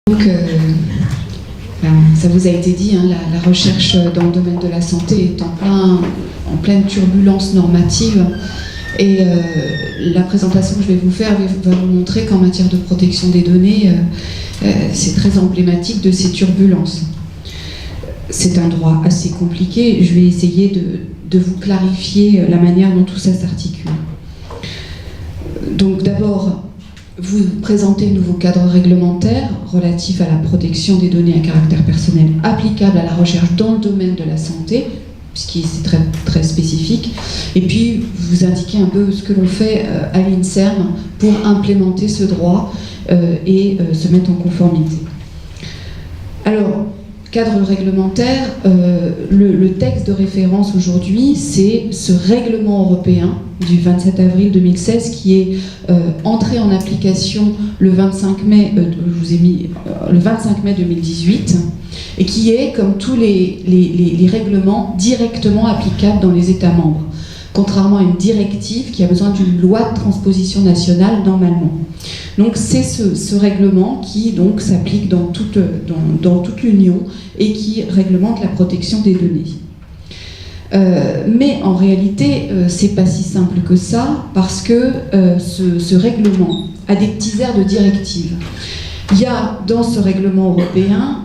Donc, ça vous a été dit, hein, la recherche dans le domaine de la santé est en pleine turbulence normative. Et la présentation que je vais vous faire va vous montrer qu'en matière de protection des données, c'est très emblématique de ces turbulences. C'est un droit assez compliqué. Je vais essayer de vous clarifier la manière dont tout ça s'articule. Donc d'abord, vous présentez le nouveau cadre réglementaire relatif à la protection des données à caractère personnel applicable à la recherche dans le domaine de la santé, puisque c'est très, très spécifique. Et puis, vous indiquez un peu ce que l'on fait à l'INSERM pour implémenter ce droit et se mettre en conformité. Alors, cadre réglementaire, le texte de référence aujourd'hui, c'est ce règlement européen du 27 avril 2016 qui est entré en application le 25 mai, le 25 mai 2018 et qui est, comme tous les règlements, directement applicable dans les États membres, contrairement à une directive qui a besoin d'une loi de transposition nationale normalement. Donc c'est ce règlement qui donc s'applique dans toute l'Union et qui réglemente la protection des données. Mais en réalité, c'est pas si simple que ça, parce que ce règlement a des petits airs de directive. Il y a dans ce règlement européen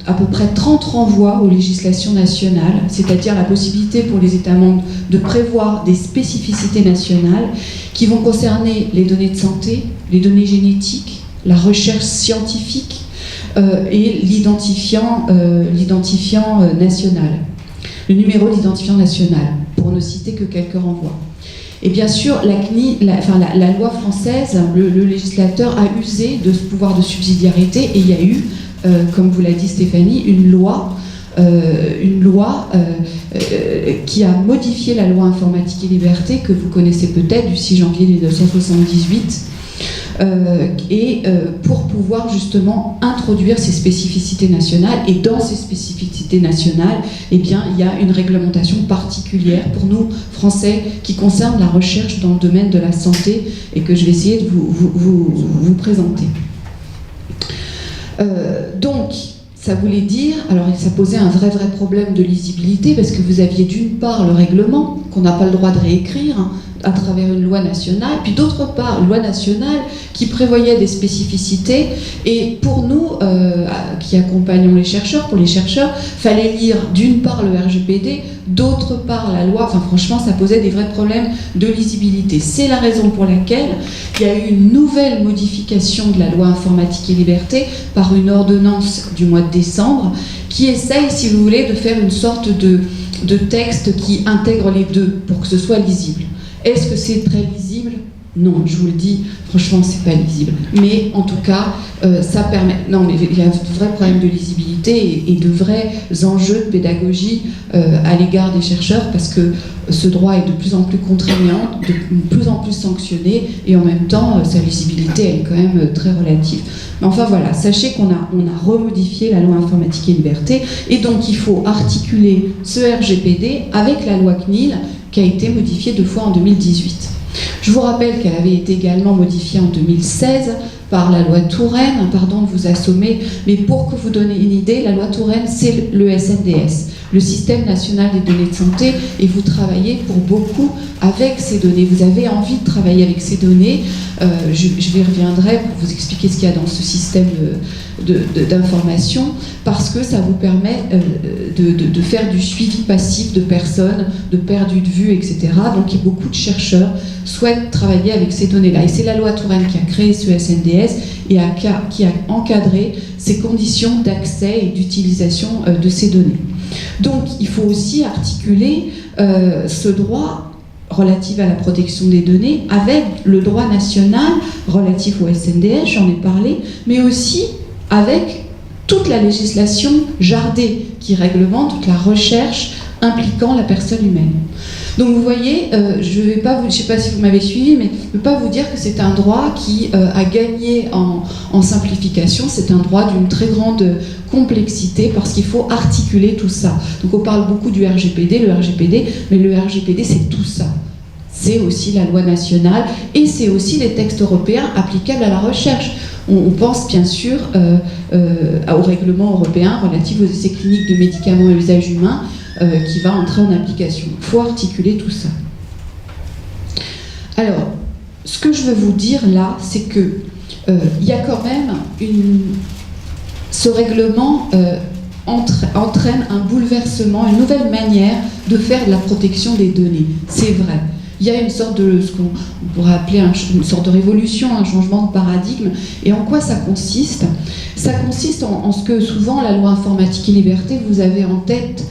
à peu près 30 renvois aux législations nationales, c'est-à-dire la possibilité pour les États membres de prévoir des spécificités nationales qui vont concerner les données de santé, les données génétiques, la recherche scientifique et l'identifiant national, le numéro d'identifiant national, pour ne citer que quelques renvois. Et bien sûr, la loi française, le législateur a usé de ce pouvoir de subsidiarité et il y a eu, comme vous l'a dit Stéphanie, une loi qui a modifié la loi informatique et liberté que vous connaissez peut-être du 6 janvier 1978 pour pouvoir justement introduire ces spécificités nationales. Et dans ces spécificités nationales, eh bien, il y a une réglementation particulière pour nous Français qui concerne la recherche dans le domaine de la santé et que je vais essayer de vous présenter. Donc, ça voulait dire, alors ça posait un vrai problème de lisibilité parce que vous aviez d'une part le règlement qu'on n'a pas le droit de réécrire à travers une loi nationale, puis d'autre part une loi nationale qui prévoyait des spécificités et pour nous qui accompagnons les chercheurs, pour les chercheurs, fallait lire d'une part le RGPD, d'autre part la loi, enfin franchement ça posait des vrais problèmes de lisibilité. C'est la raison pour laquelle il y a eu une nouvelle modification de la loi informatique et liberté par une ordonnance du mois de décembre qui essaye, si vous voulez, de faire une sorte de texte qui intègre les deux pour que ce soit lisible. Est-ce que c'est très lisible ? Non, je vous le dis, franchement, c'est pas lisible. Mais en tout cas, ça permet. Non, mais il y a un vrai problème de lisibilité et de vrais enjeux de pédagogie à l'égard des chercheurs parce que ce droit est de plus en plus contraignant, de plus en plus sanctionné et en même temps, sa lisibilité elle est quand même très relative. Mais enfin voilà, sachez qu'on a remodifié la loi informatique et liberté et donc il faut articuler ce RGPD avec la loi CNIL qui a été modifiée 2 fois en 2018. Je vous rappelle qu'elle avait été également modifiée en 2016 par la loi Touraine, pardon de vous assommer, mais pour que vous donniez une idée, la loi Touraine, c'est le SNDS, le Système National des Données de Santé, et vous travaillez pour beaucoup avec ces données. Vous avez envie de travailler avec ces données. Je y reviendrai pour vous expliquer ce qu'il y a dans ce système d'information, parce que ça vous permet de faire du suivi passif de personnes, de perdus de vue, etc. Donc beaucoup de chercheurs souhaitent travailler avec ces données-là. Et c'est la loi Touraine qui a créé ce SNDS et qui a encadré ces conditions d'accès et d'utilisation de ces données. Donc il faut aussi articuler ce droit relatif à la protection des données avec le droit national relatif au SNDS, j'en ai parlé, mais aussi avec toute la législation jardée qui réglemente toute la recherche impliquant la personne humaine. Donc vous voyez, je ne sais pas si vous m'avez suivi, mais je ne peux pas vous dire que c'est un droit qui a gagné en simplification, c'est un droit d'une très grande complexité parce qu'il faut articuler tout ça. Donc on parle beaucoup du RGPD, mais le RGPD c'est tout ça. C'est aussi la loi nationale et c'est aussi les textes européens applicables à la recherche. on pense bien sûr au règlement européen relatif aux essais cliniques de médicaments à usage humain qui va entrer en application. Il faut articuler tout ça. Alors, ce que je veux vous dire là, c'est que il y a quand même ce règlement entraîne un bouleversement, une nouvelle manière de faire de la protection des données. C'est vrai. Il y a une sorte de, ce qu'on pourrait appeler une sorte de révolution, un changement de paradigme. Et en quoi ça consiste? Ça consiste en ce que souvent la loi informatique et liberté, vous avez en tête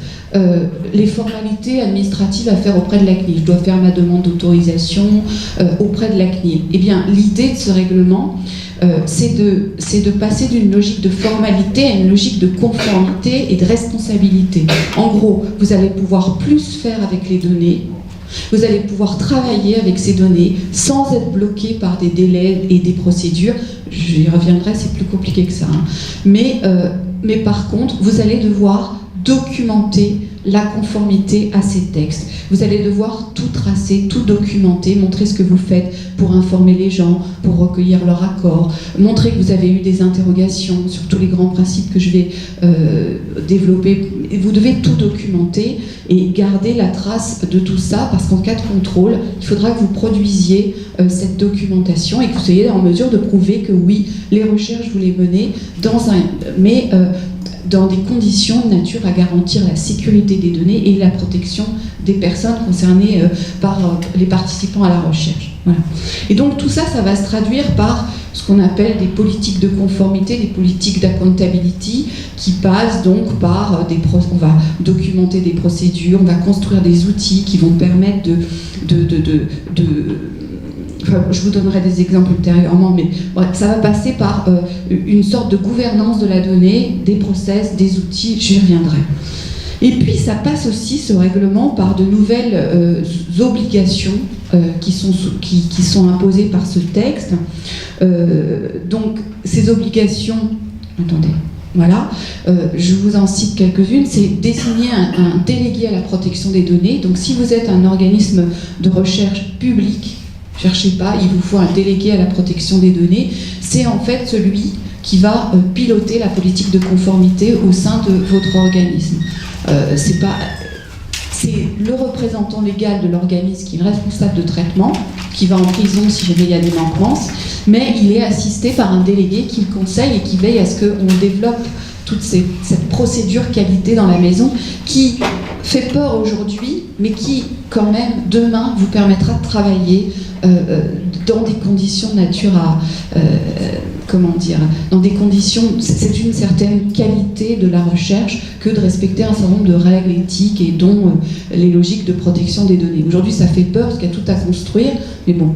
les formalités administratives à faire auprès de la CNIL. Je dois faire ma demande d'autorisation auprès de la CNIL. Eh bien, l'idée de ce règlement, c'est de passer d'une logique de formalité à une logique de conformité et de responsabilité. En gros, vous allez pouvoir plus faire avec les données, vous allez pouvoir travailler avec ces données sans être bloqué par des délais et des procédures. J'y reviendrai, c'est plus compliqué que ça. Hein. Mais par contre, vous allez devoir documenter la conformité à ces textes. Vous allez devoir tout tracer, tout documenter, montrer ce que vous faites pour informer les gens, pour recueillir leur accord, montrer que vous avez eu des interrogations sur tous les grands principes que je vais développer. Vous devez tout documenter et garder la trace de tout ça, parce qu'en cas de contrôle, il faudra que vous produisiez cette documentation et que vous soyez en mesure de prouver que oui, les recherches, vous les menez dans des conditions de nature à garantir la sécurité des données et la protection des personnes concernées par les participants à la recherche. Voilà. Et donc tout ça, ça va se traduire par ce qu'on appelle des politiques de conformité, des politiques d'accountability, qui passent donc par on va documenter des procédures, on va construire des outils qui vont permettre Enfin, je vous donnerai des exemples ultérieurement, mais bref, ça va passer par une sorte de gouvernance de la donnée, des process, des outils, j'y reviendrai. Et puis ça passe aussi, ce règlement, par de nouvelles obligations qui sont imposées par ce texte. Donc ces obligations, attendez, voilà, je vous en cite quelques-unes, c'est désigner un délégué à la protection des données. Donc si vous êtes un organisme de recherche public, cherchez pas, il vous faut un délégué à la protection des données. C'est en fait celui qui va piloter la politique de conformité au sein de votre organisme. C'est le représentant légal de l'organisme qui est responsable de traitement, qui va en prison si jamais il y a des manquements, mais il est assisté par un délégué qui le conseille et qui veille à ce qu'on développe toute cette procédure qualité dans la maison qui fait peur aujourd'hui, mais qui, quand même, demain, vous permettra de travailler dans des conditions de nature à... dans des conditions... C'est une certaine qualité de la recherche que de respecter un certain nombre de règles éthiques et dont les logiques de protection des données. Aujourd'hui, ça fait peur parce qu'il y a tout à construire, mais bon.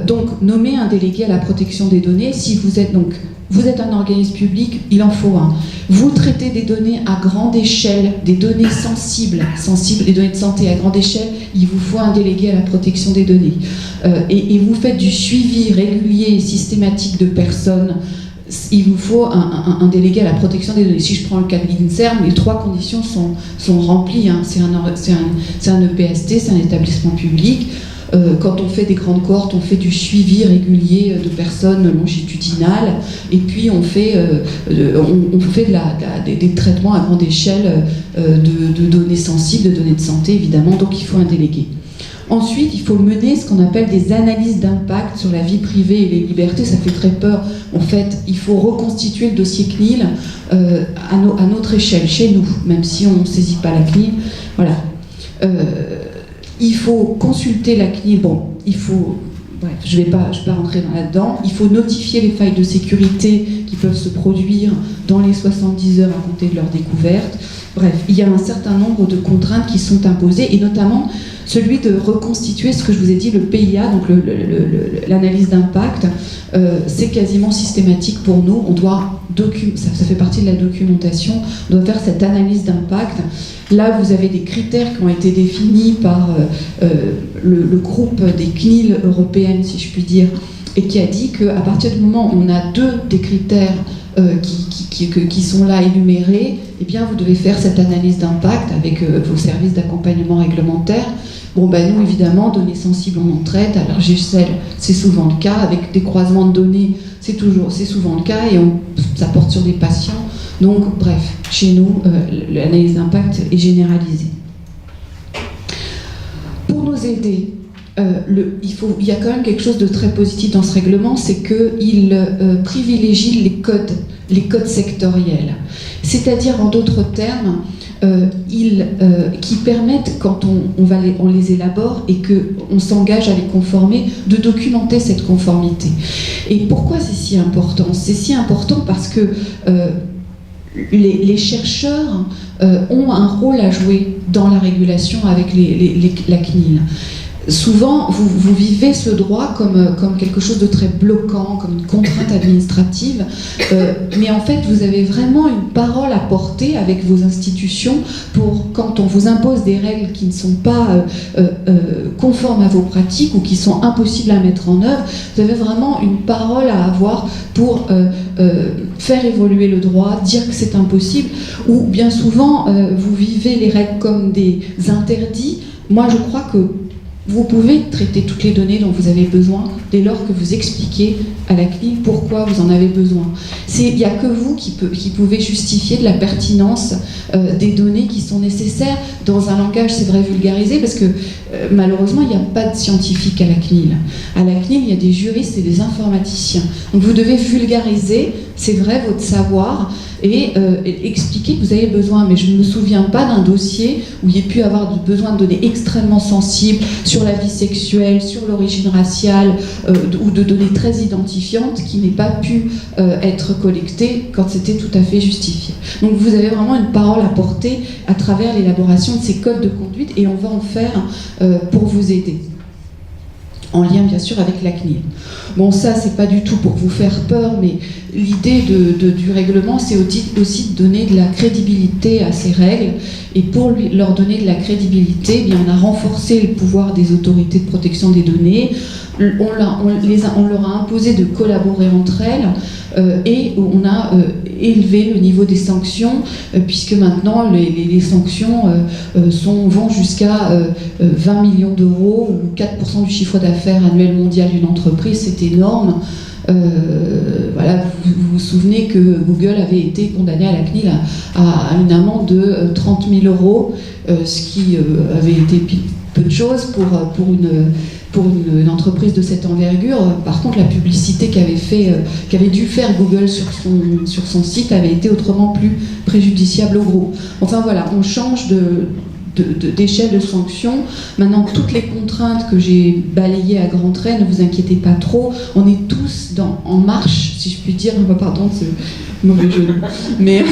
Donc, nommer un délégué à la protection des données, si vous êtes donc... Vous êtes un organisme public, il en faut un. Vous traitez des données à grande échelle, des données sensibles, des données de santé à grande échelle, il vous faut un délégué à la protection des données. Et vous faites du suivi régulier et systématique de personnes, il vous faut un délégué à la protection des données. Si je prends le cas de l'INSERM, les trois conditions sont remplies. Hein. C'est un EPST, c'est un établissement public. Quand on fait des grandes cohortes, on fait du suivi régulier de personnes longitudinales, et puis on fait des traitements à grande échelle de données sensibles, de données de santé évidemment, donc il faut un délégué. Ensuite, il faut mener ce qu'on appelle des analyses d'impact sur la vie privée et les libertés. Ça fait très peur. En fait, il faut reconstituer le dossier CNIL à notre échelle, chez nous, même si on ne saisit pas la CNIL. Voilà. Il faut consulter la CNIL. Bon, il faut... Bref, je vais pas rentrer là-dedans. Il faut notifier les failles de sécurité qui peuvent se produire dans les 70 heures à compter de leur découverte. Bref, il y a un certain nombre de contraintes qui sont imposées, et notamment celui de reconstituer ce que je vous ai dit, le PIA, donc l'analyse d'impact. C'est quasiment systématique pour nous. On doit ça fait partie de la documentation. On doit faire cette analyse d'impact. Là, vous avez des critères qui ont été définis par le groupe des CNIL européennes, si je puis dire, et qui a dit qu'à partir du moment où on a deux des critères qui sont là énumérés, eh bien, vous devez faire cette analyse d'impact avec vos services d'accompagnement réglementaire. Bon, ben nous, évidemment, données sensibles, on en traite. Alors, GCL, c'est souvent le cas. Avec des croisements de données, c'est souvent le cas. Et ça porte sur des patients. Donc, bref, chez nous, l'analyse d'impact est généralisée. Pour nous aider, il y a quand même quelque chose de très positif dans ce règlement, c'est qu'il privilégie les codes sectoriels. C'est-à-dire, en d'autres termes, qui permettent, quand on les élabore et qu'on s'engage à les conformer, de documenter cette conformité. Et pourquoi c'est si important? C'est si important parce que les chercheurs ont un rôle à jouer dans la régulation avec la CNIL. Souvent, vous vivez ce droit comme quelque chose de très bloquant, comme une contrainte administrative, mais en fait, vous avez vraiment une parole à porter avec vos institutions pour, quand on vous impose des règles qui ne sont pas conformes à vos pratiques ou qui sont impossibles à mettre en œuvre, vous avez vraiment une parole à avoir pour faire évoluer le droit, dire que c'est impossible, ou bien souvent, vous vivez les règles comme des interdits. Moi, je crois que vous pouvez traiter toutes les données dont vous avez besoin dès lors que vous expliquez à la CNIL pourquoi vous en avez besoin. Il n'y a que vous qui pouvez justifier de la pertinence des données qui sont nécessaires dans un langage, c'est vrai, vulgarisé, parce que malheureusement, il n'y a pas de scientifiques à la CNIL. À la CNIL, il y a des juristes et des informaticiens. Donc vous devez vulgariser, c'est vrai, votre savoir, et expliquer que vous avez besoin. Mais je ne me souviens pas d'un dossier où il y ait pu avoir besoin de données extrêmement sensibles sur la vie sexuelle, sur l'origine raciale, ou de données très identifiantes qui n'aient pas pu être collectées quand c'était tout à fait justifié. Donc vous avez vraiment une parole à porter à travers l'élaboration de ces codes de conduite, et on va en faire pour vous aider, en lien bien sûr avec la CNIL. Bon, ça c'est pas du tout pour vous faire peur, mais l'idée du règlement, c'est aussi de donner de la crédibilité à ces règles, et pour leur donner de la crédibilité, eh bien, on a renforcé le pouvoir des autorités de protection des données, on leur a imposé de collaborer entre elles, et on a élevé le niveau des sanctions, puisque maintenant les sanctions vont jusqu'à 20 millions d'euros, ou 4% du chiffre d'affaires annuel mondial d'une entreprise. C'est énorme. Voilà, vous vous souvenez que Google avait été condamné à la CNIL à une amende de 30 000 euros, ce qui avait été peu de choses pour une entreprise de cette envergure. Par contre, la publicité qu'avait dû faire Google sur son site avait été autrement plus préjudiciable au groupe. Enfin voilà, on change d'échelle de sanctions. Maintenant, toutes les contraintes que j'ai balayées à grands traits, ne vous inquiétez pas trop, on est tous en marche, si je puis dire, pardon, c'est mauvais jeu, mais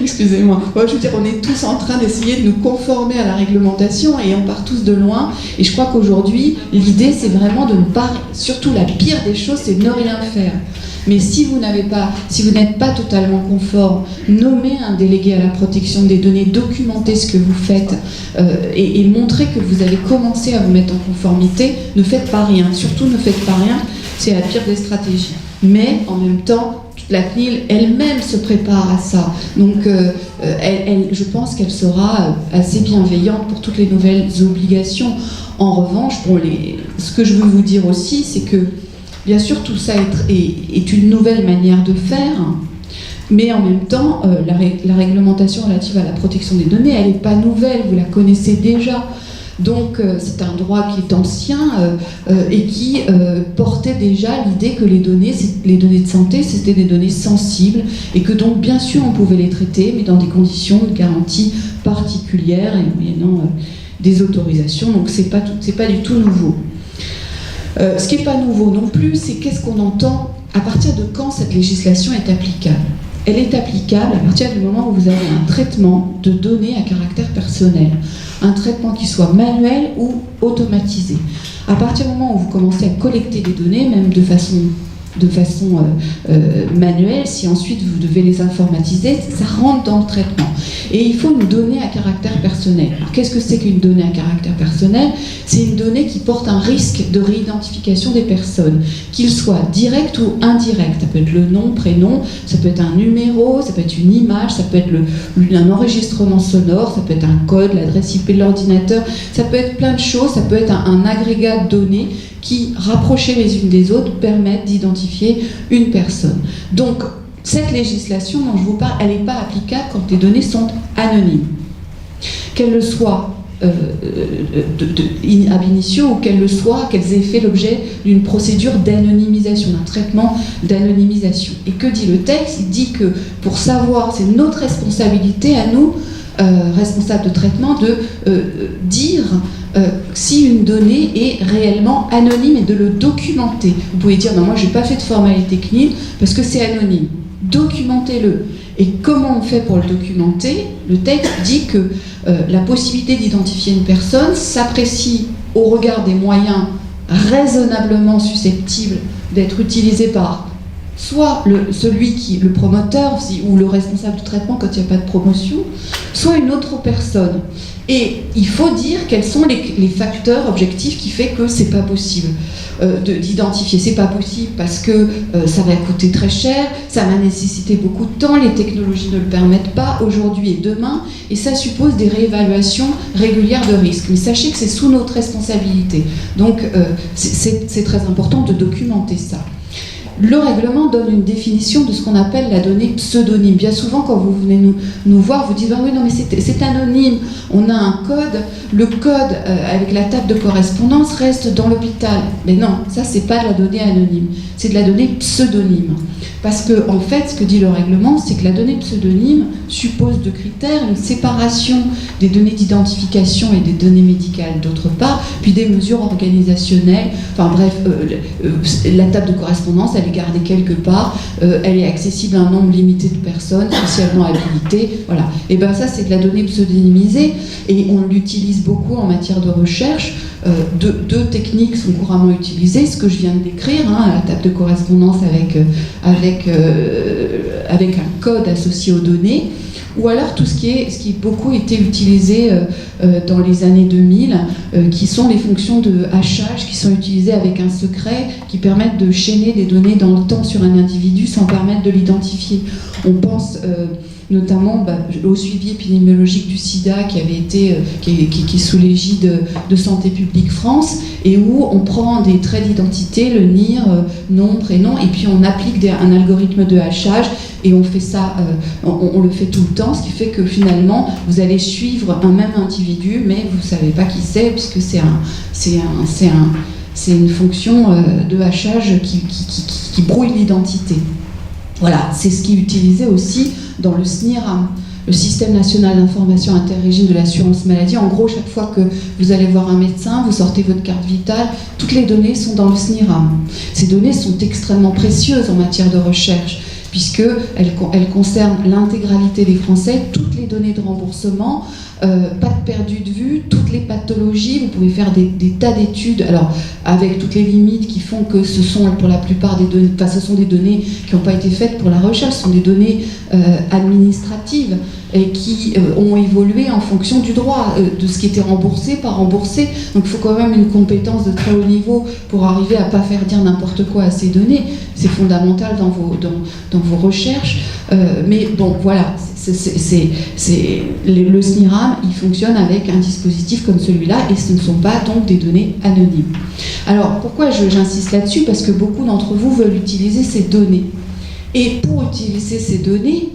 excusez-moi, je veux dire, on est tous en train d'essayer de nous conformer à la réglementation, et on part tous de loin, et je crois qu'aujourd'hui, l'idée c'est vraiment de ne pas, surtout la pire des choses, c'est de ne rien faire. Mais si vous n'êtes pas totalement conforme, nommez un délégué à la protection des données, documentez ce que vous faites, et montrez que vous avez commencé à vous mettre en conformité. Ne faites pas rien, surtout ne faites pas rien, c'est la pire des stratégies. Mais en même temps, la CNIL elle-même se prépare à ça. Donc je pense qu'elle sera assez bienveillante pour toutes les nouvelles obligations. En revanche, ce que je veux vous dire aussi, c'est que bien sûr, tout ça est une nouvelle manière de faire, mais en même temps, la réglementation relative à la protection des données, elle n'est pas nouvelle, vous la connaissez déjà. Donc, c'est un droit qui est ancien et qui portait déjà l'idée que les données de santé, c'était des données sensibles, et que donc, bien sûr, on pouvait les traiter, mais dans des conditions de garantie particulières et moyennant des autorisations. Donc, c'est pas du tout nouveau. Ce qui n'est pas nouveau non plus, c'est qu'est-ce qu'on entend, à partir de quand cette législation est applicable. Elle est applicable à partir du moment où vous avez un traitement de données à caractère personnel, un traitement qui soit manuel ou automatisé. À partir du moment où vous commencez à collecter des données, même de façon de façon manuelle, si ensuite vous devez les informatiser, ça rentre dans le traitement. Et il faut une donnée à caractère personnel. Alors, qu'est-ce que c'est qu'une donnée à caractère personnel? C'est une donnée qui porte un risque de réidentification des personnes, qu'il soit direct ou indirect. Ça peut être le nom, prénom, ça peut être un numéro, ça peut être une image, ça peut être un enregistrement sonore, ça peut être un code, l'adresse IP de l'ordinateur, ça peut être plein de choses, ça peut être un agrégat de données qui, rapprochées les unes des autres, permettent d'identifier une personne. Donc, cette législation dont je vous parle, elle n'est pas applicable quand les données sont anonymes. Qu'elles le soient ab initio ou qu'elles aient fait l'objet d'une procédure d'anonymisation, d'un traitement d'anonymisation. Et que dit le texte? Il dit que pour savoir, c'est notre responsabilité à nous, responsables de traitement, de dire si une donnée est réellement anonyme et de le documenter. Vous pouvez dire, non, moi je n'ai pas fait de formalité CNIL parce que c'est anonyme. Documentez-le. Et comment on fait pour le documenter? Le texte dit que la possibilité d'identifier une personne s'apprécie au regard des moyens raisonnablement susceptibles d'être utilisés par soit le promoteur ou le responsable du traitement quand il n'y a pas de promotion, soit une autre personne. Et il faut dire quels sont les facteurs objectifs qui font que c'est pas possible d'identifier. C'est pas possible parce que ça va coûter très cher, ça va nécessiter beaucoup de temps, les technologies ne le permettent pas aujourd'hui et demain, et ça suppose des réévaluations régulières de risques. Mais sachez que c'est sous notre responsabilité. Donc c'est très important de documenter ça. Le règlement donne une définition de ce qu'on appelle la donnée pseudonyme. Bien souvent, quand vous venez nous voir, vous dites « Ah oui, non, mais c'est anonyme, on a un code, le code avec la table de correspondance reste dans l'hôpital. » Mais non, ça, c'est pas de la donnée anonyme, c'est de la donnée pseudonyme. Parce que, en fait, ce que dit le règlement, c'est que la donnée pseudonyme suppose deux critères, une séparation des données d'identification et des données médicales d'autre part, puis des mesures organisationnelles. Enfin bref, la table de correspondance, elle est gardée quelque part, elle est accessible à un nombre limité de personnes, spécialement habilitées. Voilà. Et bien ça, c'est de la donnée pseudonymisée, et on l'utilise beaucoup en matière de recherche. Deux techniques sont couramment utilisées, ce que je viens de décrire, la table de correspondance avec un code associé aux données, ou alors tout ce qui a beaucoup été utilisé dans les années 2000, qui sont les fonctions de hachage qui sont utilisées avec un secret, qui permettent de chaîner des données dans le temps sur un individu sans permettre de l'identifier. On pense notamment au suivi épidémiologique du sida qui est sous l'égide de Santé publique France, et où on prend des traits d'identité, le NIR, nom, prénom, et puis on applique un algorithme de hachage, et on fait ça, on le fait tout le temps, ce qui fait que finalement vous allez suivre un même individu, mais vous ne savez pas qui c'est, puisque c'est une fonction de hachage qui brouille l'identité. Voilà, c'est ce qui est utilisé aussi dans le SNIRAM, le Système national d'information interrégime de l'assurance maladie. En gros, chaque fois que vous allez voir un médecin, vous sortez votre carte vitale, toutes les données sont dans le SNIRAM. Ces données sont extrêmement précieuses en matière de recherche, puisqu'elles concernent l'intégralité des Français, toutes les données de remboursement, pas de perdu de vue, toutes les pathologies. Vous pouvez faire des tas d'études, alors avec toutes les limites qui font que ce sont pour la plupart des données, ce sont des données qui n'ont pas été faites pour la recherche, ce sont des données administratives et qui ont évolué en fonction du droit, de ce qui était remboursé, pas remboursé. Donc il faut quand même une compétence de très haut niveau pour arriver à ne pas faire dire n'importe quoi à ces données. C'est fondamental dans vos recherches. Mais bon, voilà, le SNIRAM, il fonctionne avec un dispositif comme celui-là, et ce ne sont pas donc des données anonymes. Alors, pourquoi j'insiste là-dessus? Parce que beaucoup d'entre vous veulent utiliser ces données. Et pour utiliser ces données,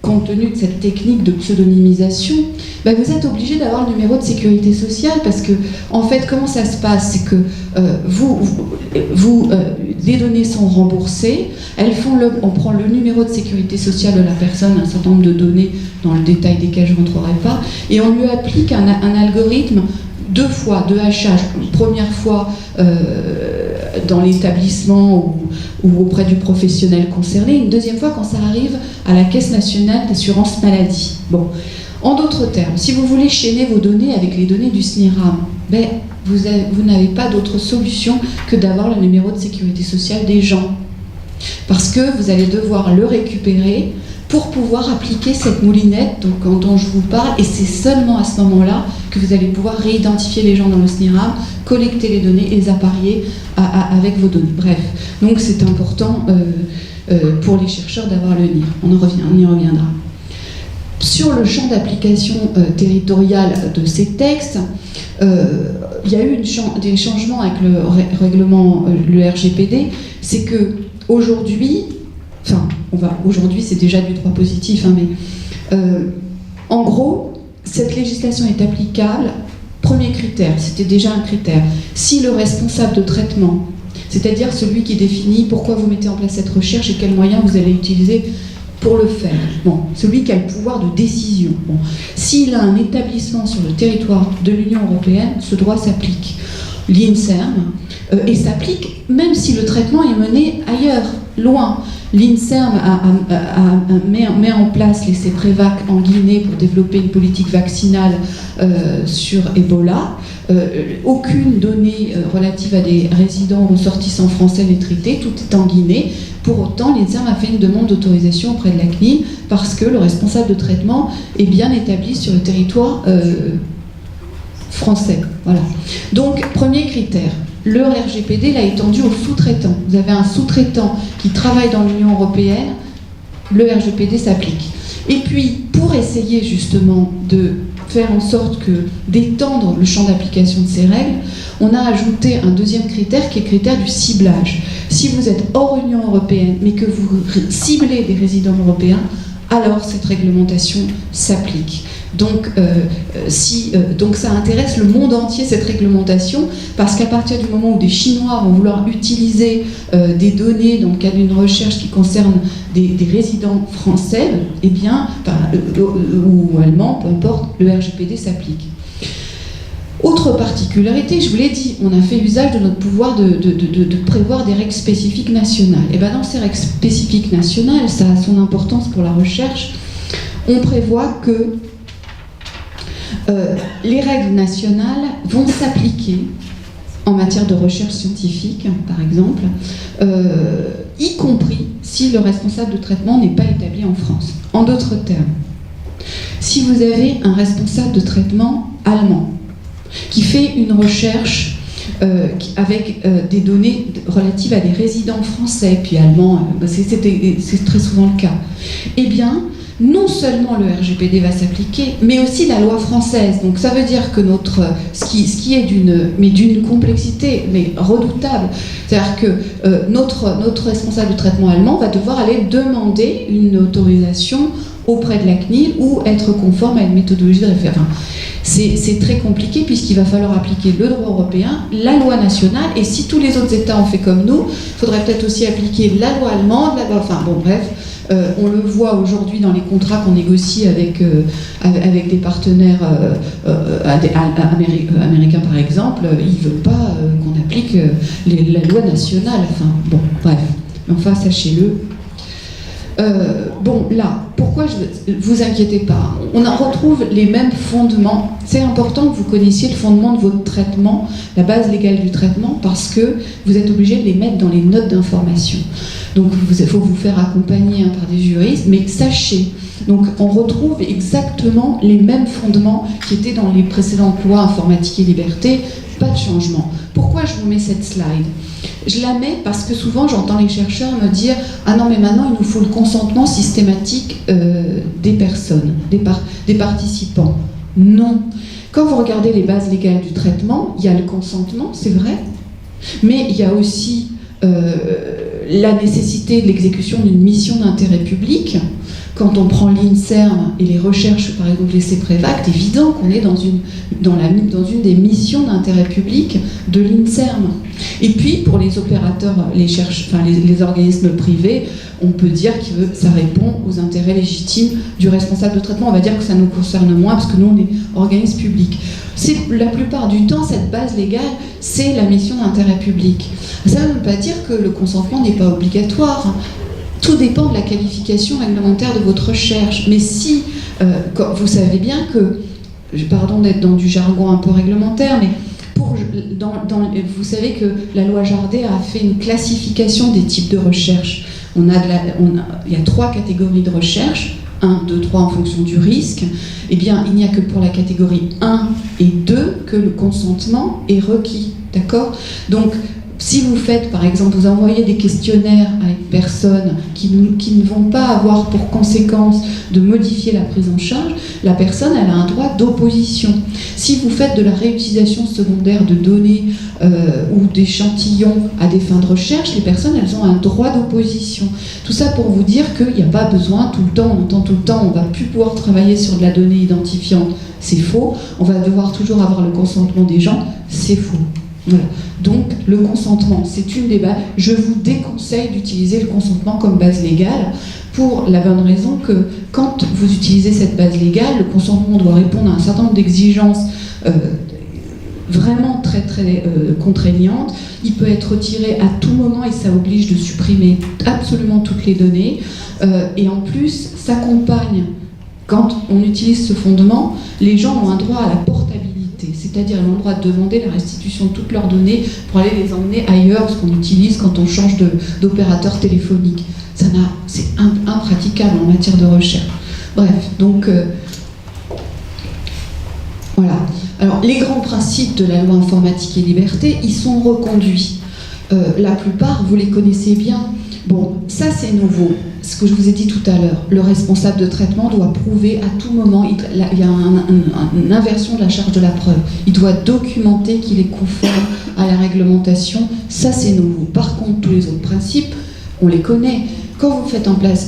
compte tenu de cette technique de pseudonymisation, vous êtes obligé d'avoir le numéro de sécurité sociale, parce que, en fait, comment ça se passe? C'est que les données sont remboursées, on prend le numéro de sécurité sociale de la personne, un certain nombre de données dans le détail desquelles je ne rentrerai pas, et on lui applique un algorithme deux fois de hachage, une première fois dans l'établissement ou auprès du professionnel concerné, une deuxième fois quand ça arrive à la Caisse nationale d'assurance maladie. Bon. En d'autres termes, si vous voulez chaîner vos données avec les données du SNIRAM, vous n'avez pas d'autre solution que d'avoir le numéro de sécurité sociale des gens. Parce que vous allez devoir le récupérer pour pouvoir appliquer cette moulinette dont je vous parle, et c'est seulement à ce moment-là que vous allez pouvoir réidentifier les gens dans le SNIRAM, collecter les données et les apparier avec vos données. Bref, donc c'est important pour les chercheurs d'avoir le NIR. On y reviendra. Sur le champ d'application territorial de ces textes, il y a eu des changements avec le règlement, le RGPD. C'est que aujourd'hui, aujourd'hui c'est déjà du droit positif, hein, mais en gros, cette législation est applicable. Premier critère, c'était déjà un critère. Si le responsable de traitement, c'est-à-dire celui qui définit pourquoi vous mettez en place cette recherche et quels moyens vous allez utiliser pour le faire, bon, celui qui a le pouvoir de décision, bon, s'il a un établissement sur le territoire de l'Union européenne, ce droit s'applique. L'INSERM, et s'applique même si le traitement est mené ailleurs, loin. L'INSERM met en place les CEPREVAC en Guinée pour développer une politique vaccinale sur Ebola. Aucune donnée relative à des résidents ou ressortissants français n'est traitée, tout est en Guinée. Pour autant, l'INSERM a fait une demande d'autorisation auprès de la CNIL parce que le responsable de traitement est bien établi sur le territoire français. Voilà. Donc, premier critère. Le RGPD l'a étendu aux sous-traitants. Vous avez un sous-traitant qui travaille dans l'Union européenne, le RGPD s'applique. Et puis, pour essayer justement de faire en sorte d'étendre le champ d'application de ces règles, on a ajouté un deuxième critère qui est le critère du ciblage. Si vous êtes hors Union européenne, mais que vous ciblez des résidents européens, alors cette réglementation s'applique. Donc, donc ça intéresse le monde entier, cette réglementation, parce qu'à partir du moment où des Chinois vont vouloir utiliser des données dans le cadre d'une recherche qui concerne des résidents français, eh bien, ou allemands, peu importe, le RGPD s'applique. Autre particularité, je vous l'ai dit, on a fait usage de notre pouvoir de prévoir des règles spécifiques nationales. Et bien dans ces règles spécifiques nationales, ça a son importance pour la recherche, on prévoit que les règles nationales vont s'appliquer en matière de recherche scientifique, par exemple, y compris si le responsable de traitement n'est pas établi en France. En d'autres termes, si vous avez un responsable de traitement allemand qui fait une recherche avec des données relatives à des résidents français, puis allemands, c'est très souvent le cas, eh bien, non seulement le RGPD va s'appliquer, mais aussi la loi française. Donc ça veut dire que ce qui est d'une complexité mais redoutable, c'est-à-dire que notre responsable de traitement allemand va devoir aller demander une autorisation auprès de la CNIL ou être conforme à une méthodologie de référence. C'est très compliqué puisqu'il va falloir appliquer le droit européen, la loi nationale, et si tous les autres États ont fait comme nous, il faudrait peut-être aussi appliquer la loi allemande, enfin bon bref, on le voit aujourd'hui dans les contrats qu'on négocie avec des partenaires américains par exemple, ils ne veulent pas qu'on applique la loi nationale, enfin bon bref, mais enfin sachez-le. Bon, là, pourquoi vous inquiétez pas, on en retrouve les mêmes fondements. C'est important que vous connaissiez le fondement de votre traitement, la base légale du traitement, parce que vous êtes obligé de les mettre dans les notes d'information. Donc, il faut vous faire accompagner par des juristes, mais sachez, donc on retrouve exactement les mêmes fondements qui étaient dans les précédentes lois informatique et liberté, pas de changement. Pourquoi je vous mets cette slide ? Je la mets parce que souvent j'entends les chercheurs me dire « Ah non, mais maintenant il nous faut le consentement systématique des personnes, des participants. » Non. Quand vous regardez les bases légales du traitement, il y a le consentement, c'est vrai, mais il y a aussi la nécessité de l'exécution d'une mission d'intérêt public. Quand on prend l'INSERM et les recherches, par exemple les CEPREVAC, c'est évident qu'on est dans une des missions d'intérêt public de l'INSERM. Et puis, pour les opérateurs, les organismes privés, on peut dire que ça répond aux intérêts légitimes du responsable de traitement. On va dire que ça nous concerne moins parce que nous, on est organisme public. La plupart du temps, cette base légale, c'est la mission d'intérêt public. Ça ne veut pas dire que le consentement n'est pas obligatoire. Tout dépend de la qualification réglementaire de votre recherche. Mais si, vous savez bien que, pardon d'être dans du jargon un peu réglementaire, mais vous savez que la loi Jardé a fait une classification des types de recherche. il y a 3 catégories de recherche, 1, 2, 3 en fonction du risque. Eh bien, il n'y a que pour la catégorie 1 et 2 que le consentement est requis. D'accord ? Donc, si vous faites, par exemple, vous envoyez des questionnaires à une personne qui ne vont pas avoir pour conséquence de modifier la prise en charge, la personne, elle a un droit d'opposition. Si vous faites de la réutilisation secondaire de données ou d'échantillons à des fins de recherche, les personnes, elles ont un droit d'opposition. Tout ça pour vous dire qu'il n'y a pas besoin tout le temps, on entend tout le temps, on ne va plus pouvoir travailler sur de la donnée identifiante, c'est faux. On va devoir toujours avoir le consentement des gens, c'est faux. Voilà. Donc le consentement, c'est une des bases. Je vous déconseille d'utiliser le consentement comme base légale pour la bonne raison que quand vous utilisez cette base légale, le consentement doit répondre à un certain nombre d'exigences vraiment très très contraignantes. Il peut être retiré à tout moment et ça oblige de supprimer absolument toutes les données. Et en plus, s'accompagne, quand on utilise ce fondement, les gens ont un droit à la portabilité. C'est-à-dire ils ont le droit de demander la restitution de toutes leurs données pour aller les emmener ailleurs, ce qu'on utilise quand on change d'opérateur téléphonique. C'est impraticable en matière de recherche. Bref, donc voilà. Alors les grands principes de la loi informatique et liberté, ils sont reconduits. La plupart, vous les connaissez bien. Bon, ça c'est nouveau. Ce que je vous ai dit tout à l'heure, le responsable de traitement doit prouver à tout moment, il y a une inversion de la charge de la preuve. Il doit documenter qu'il est conforme à la réglementation. Ça c'est nouveau. Par contre, tous les autres principes, on les connaît. Quand vous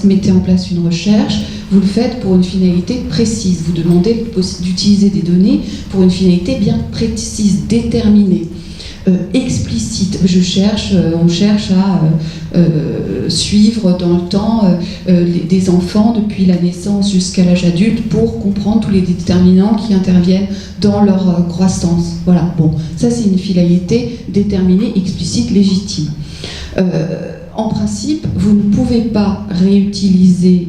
mettez en place une recherche, vous le faites pour une finalité précise. Vous demandez d'utiliser des données pour une finalité bien précise, déterminée. Explicite. On cherche à suivre dans le temps des enfants depuis la naissance jusqu'à l'âge adulte pour comprendre tous les déterminants qui interviennent dans leur croissance. Voilà, bon, ça c'est une finalité déterminée, explicite, légitime. En principe, vous ne pouvez pas réutiliser...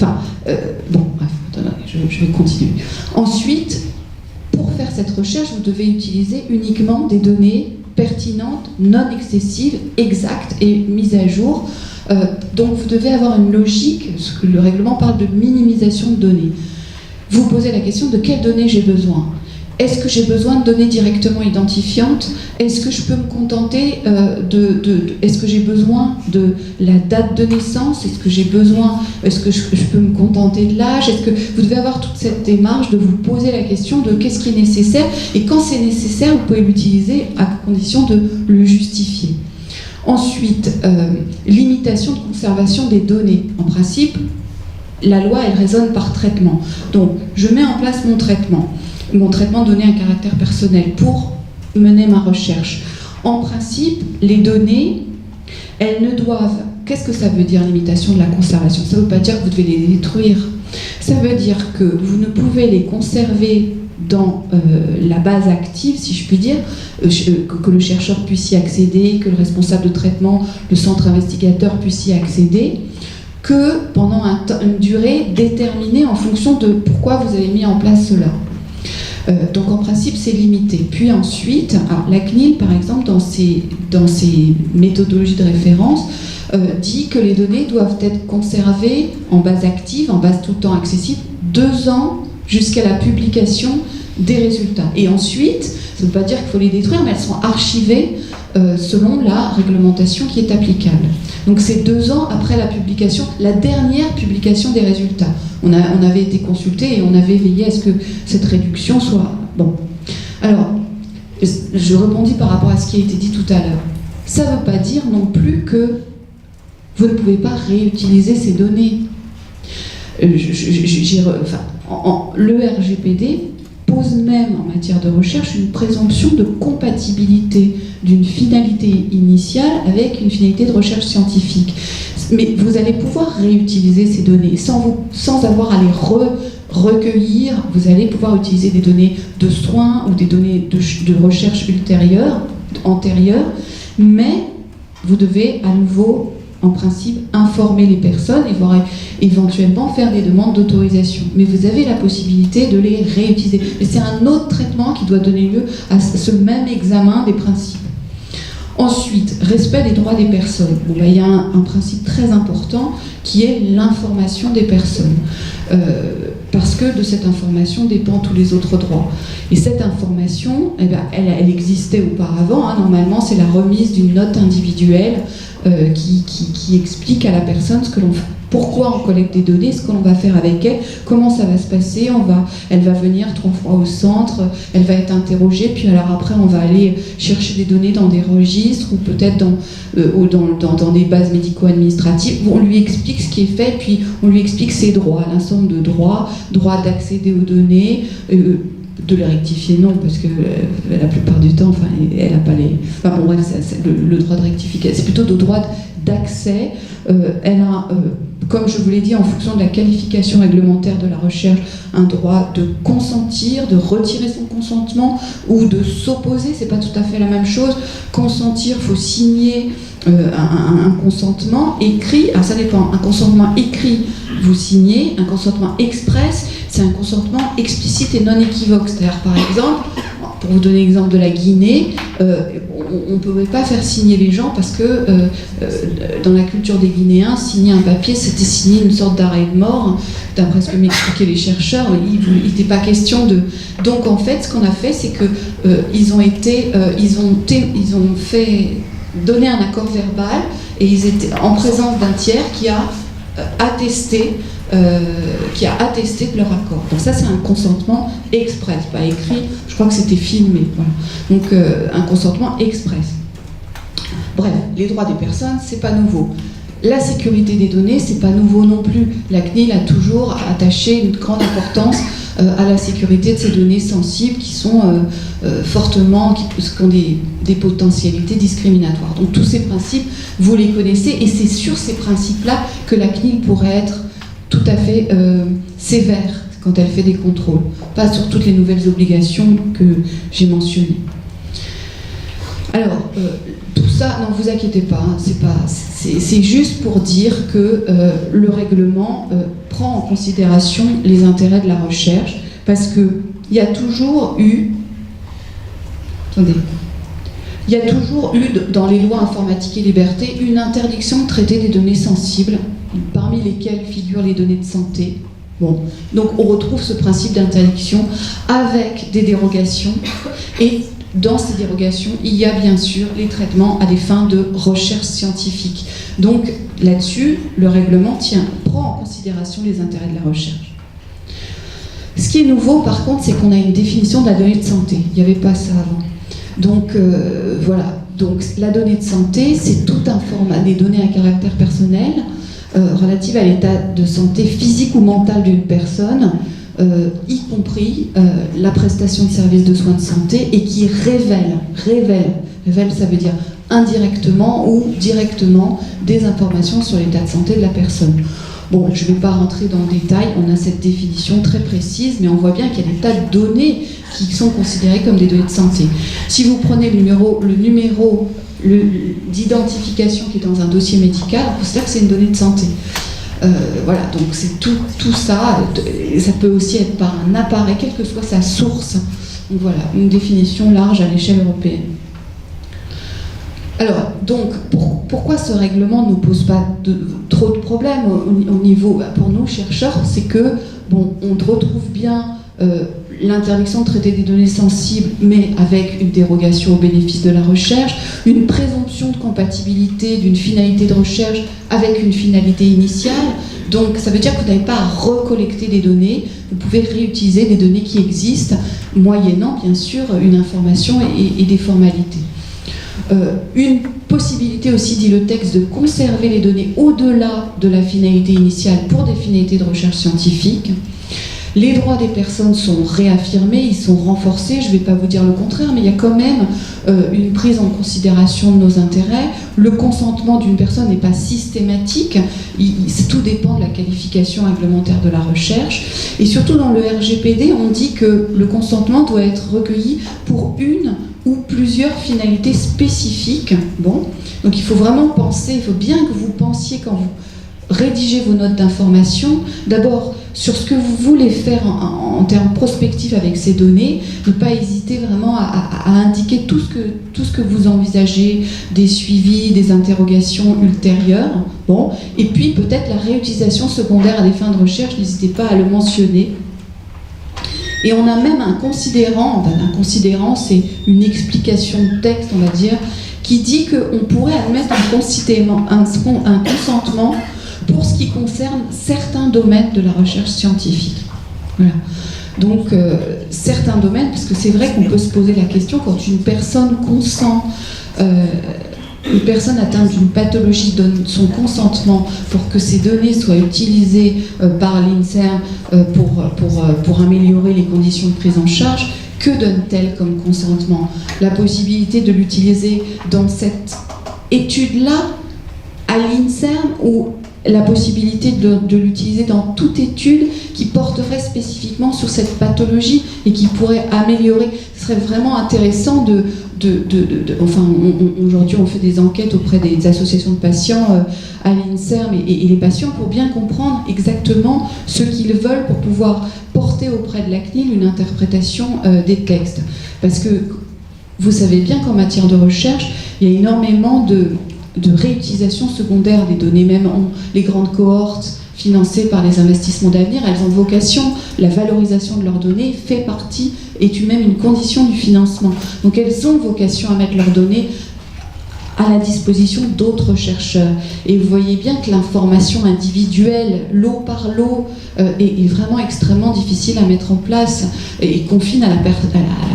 bon, bref, attendez, je vais continuer. Ensuite, pour faire cette recherche, vous devez utiliser uniquement des données pertinentes, non excessives, exactes et mises à jour. Donc vous devez avoir une logique, parce que le règlement parle de minimisation de données. Vous posez la question de quelles données j'ai besoin. Est-ce que j'ai besoin de données directement identifiantes? Est-ce que je peux me contenter est-ce que j'ai besoin de la date de naissance? Est-ce que je peux me contenter de l'âge? Est-ce que vous devez avoir toute cette démarche de vous poser la question de qu'est-ce qui est nécessaire? Et quand c'est nécessaire, vous pouvez l'utiliser à condition de le justifier. Ensuite, limitation de conservation des données. En principe, la loi, elle raisonne par traitement. Donc, je mets en place mon traitement de données à caractère personnel pour mener ma recherche. En principe, les données, elles ne doivent... Qu'est-ce que ça veut dire, limitation de la conservation? Ça ne veut pas dire que vous devez les détruire. Ça veut dire que vous ne pouvez les conserver dans la base active, si je puis dire, que le chercheur puisse y accéder, que le responsable de traitement, le centre investigateur puisse y accéder, que pendant une durée déterminée en fonction de pourquoi vous avez mis en place cela. Donc en principe c'est limité. Puis ensuite, la CNIL par exemple dans ses méthodologies de référence dit que les données doivent être conservées en base active, en base tout le temps accessible, 2 ans jusqu'à la publication des résultats. Et ensuite, ça ne veut pas dire qu'il faut les détruire, mais elles sont archivées selon la réglementation qui est applicable. Donc c'est 2 ans après la publication, la dernière publication des résultats. On avait été consulté et on avait veillé à ce que cette réduction soit... Bon. Alors, je rebondis par rapport à ce qui a été dit tout à l'heure. Ça ne veut pas dire non plus que vous ne pouvez pas réutiliser ces données. Le RGPD pose même en matière de recherche une présomption de compatibilité d'une finalité initiale avec une finalité de recherche scientifique. Mais vous allez pouvoir réutiliser ces données sans avoir à les recueillir. Vous allez pouvoir utiliser des données de soins ou des données de recherche antérieures, mais vous devez à nouveau, en principe, informer les personnes et voire éventuellement faire des demandes d'autorisation. Mais vous avez la possibilité de les réutiliser. Et c'est un autre traitement qui doit donner lieu à ce même examen des principes. Ensuite, respect des droits des personnes. Bon, il y a un principe très important qui est l'information des personnes. Parce que de cette information dépendent tous les autres droits. Et cette information, eh ben, elle existait auparavant. Normalement, c'est la remise d'une note individuelle qui explique à la personne ce que l'on fait. Pourquoi on collecte des données, ce que l'on va faire avec elle, comment ça va se passer, elle va venir 3 fois au centre, elle va être interrogée, puis alors après on va aller chercher des données dans des registres ou peut-être dans des bases médico-administratives où on lui explique ce qui est fait, puis on lui explique ses droits, l'ensemble de droits, droit d'accéder aux données, de les rectifier, non, parce que la plupart du temps, elle n'a pas les... Enfin bon, bref, le droit de rectification, c'est plutôt le droit d'accès. Elle a, comme je vous l'ai dit, en fonction de la qualification réglementaire de la recherche, un droit de consentir, de retirer son consentement ou de s'opposer, c'est pas tout à fait la même chose. Consentir, il faut signer un consentement écrit, alors ça dépend, un consentement écrit, vous signez, un consentement express, c'est un consentement explicite et non équivoque. C'est-à-dire, par exemple, pour vous donner l'exemple de la Guinée, on ne pouvait pas faire signer les gens parce que dans la culture des Guinéens, signer un papier, c'était signer une sorte d'arrêt de mort, d'après ce que m'expliquaient les chercheurs. Il n'était pas question de... Donc en fait, ce qu'on a fait, c'est que ils ont fait donner un accord verbal et ils étaient en présence d'un tiers qui a attesté de leur accord. Donc ça, c'est un consentement express, pas écrit, je crois que c'était filmé. Voilà. Donc un consentement express. Bref, les droits des personnes, c'est pas nouveau. La sécurité des données, c'est pas nouveau non plus. La CNIL a toujours attaché une grande importance à la sécurité de ces données sensibles qui sont fortement, qui ont des potentialités discriminatoires. Donc tous ces principes, vous les connaissez, et c'est sur ces principes-là que la CNIL pourrait être tout à fait sévère quand elle fait des contrôles, pas sur toutes les nouvelles obligations que j'ai mentionnées. Alors, tout ça, non, vous inquiétez pas, hein, c'est juste pour dire que le règlement prend en considération les intérêts de la recherche, parce qu'il y a toujours eu... Attendez. Il y a toujours eu, dans les lois informatique et liberté, une interdiction de traiter des données sensibles, parmi lesquelles figurent les données de santé. Bon. Donc on retrouve ce principe d'interdiction avec des dérogations, et dans ces dérogations, il y a bien sûr les traitements à des fins de recherche scientifique. Donc là-dessus, le règlement prend en considération les intérêts de la recherche. Ce qui est nouveau, par contre, c'est qu'on a une définition de la donnée de santé. Il n'y avait pas ça avant. Donc voilà. Donc la donnée de santé, c'est tout un format des données à caractère personnel relatives à l'état de santé physique ou mental d'une personne, y compris la prestation de services de soins de santé, et qui révèle, ça veut dire indirectement ou directement des informations sur l'état de santé de la personne. Bon, je ne vais pas rentrer dans le détail, on a cette définition très précise, mais on voit bien qu'il y a des tas de données qui sont considérées comme des données de santé. Si vous prenez le numéro d'identification qui est dans un dossier médical, on considère que c'est une donnée de santé. Voilà, donc c'est tout ça. Ça peut aussi être par un appareil, quelle que soit sa source. Donc voilà, une définition large à l'échelle européenne. Alors, donc, pourquoi ce règlement ne nous pose pas trop de problèmes au niveau, pour nous, chercheurs, c'est que, bon, on retrouve bien l'interdiction de traiter des données sensibles, mais avec une dérogation au bénéfice de la recherche, une présomption de compatibilité d'une finalité de recherche avec une finalité initiale. Donc, ça veut dire que vous n'avez pas à recollecter des données, vous pouvez réutiliser des données qui existent, moyennant, bien sûr, une information et des formalités. Une possibilité aussi, dit le texte, de conserver les données au-delà de la finalité initiale pour des finalités de recherche scientifique. Les droits des personnes sont réaffirmés, ils sont renforcés, je ne vais pas vous dire le contraire, mais il y a quand même une prise en considération de nos intérêts. Le consentement d'une personne n'est pas systématique, tout dépend de la qualification réglementaire de la recherche. Et surtout dans le RGPD, on dit que le consentement doit être recueilli pour une ou plusieurs finalités spécifiques. Bon, donc il faut vraiment penser, il faut bien que vous pensiez quand vous rédigez vos notes d'information, d'abord sur ce que vous voulez faire en termes prospectifs avec ces données, ne pas hésiter vraiment à indiquer tout ce que vous envisagez, des suivis, des interrogations ultérieures. Bon. Et puis peut-être la réutilisation secondaire à des fins de recherche, n'hésitez pas à le mentionner. Et on a même un considérant, c'est une explication de texte, on va dire, qui dit qu'on pourrait admettre un consentement pour ce qui concerne certains domaines de la recherche scientifique. Voilà. Donc, certains domaines, parce que c'est vrai qu'on peut se poser la question, quand une personne consent, une personne atteinte d'une pathologie donne son consentement pour que ces données soient utilisées par l'INSERM pour améliorer les conditions de prise en charge, que donne-t-elle comme consentement? La possibilité de l'utiliser dans cette étude-là, à l'INSERM, ou la possibilité de l'utiliser dans toute étude qui porterait spécifiquement sur cette pathologie et qui pourrait améliorer. Ce serait vraiment intéressant aujourd'hui on fait des enquêtes auprès des associations de patients à l'INSERM et les patients pour bien comprendre exactement ce qu'ils veulent pour pouvoir porter auprès de la CNIL une interprétation des textes. Parce que vous savez bien qu'en matière de recherche, il y a énormément de réutilisation secondaire des données, même les grandes cohortes financées par les investissements d'avenir, elles ont vocation, la valorisation de leurs données fait partie, est même une condition du financement. Donc elles ont vocation à mettre leurs données à la disposition d'autres chercheurs. Et vous voyez bien que l'information individuelle, lot par lot, est vraiment extrêmement difficile à mettre en place et confine à la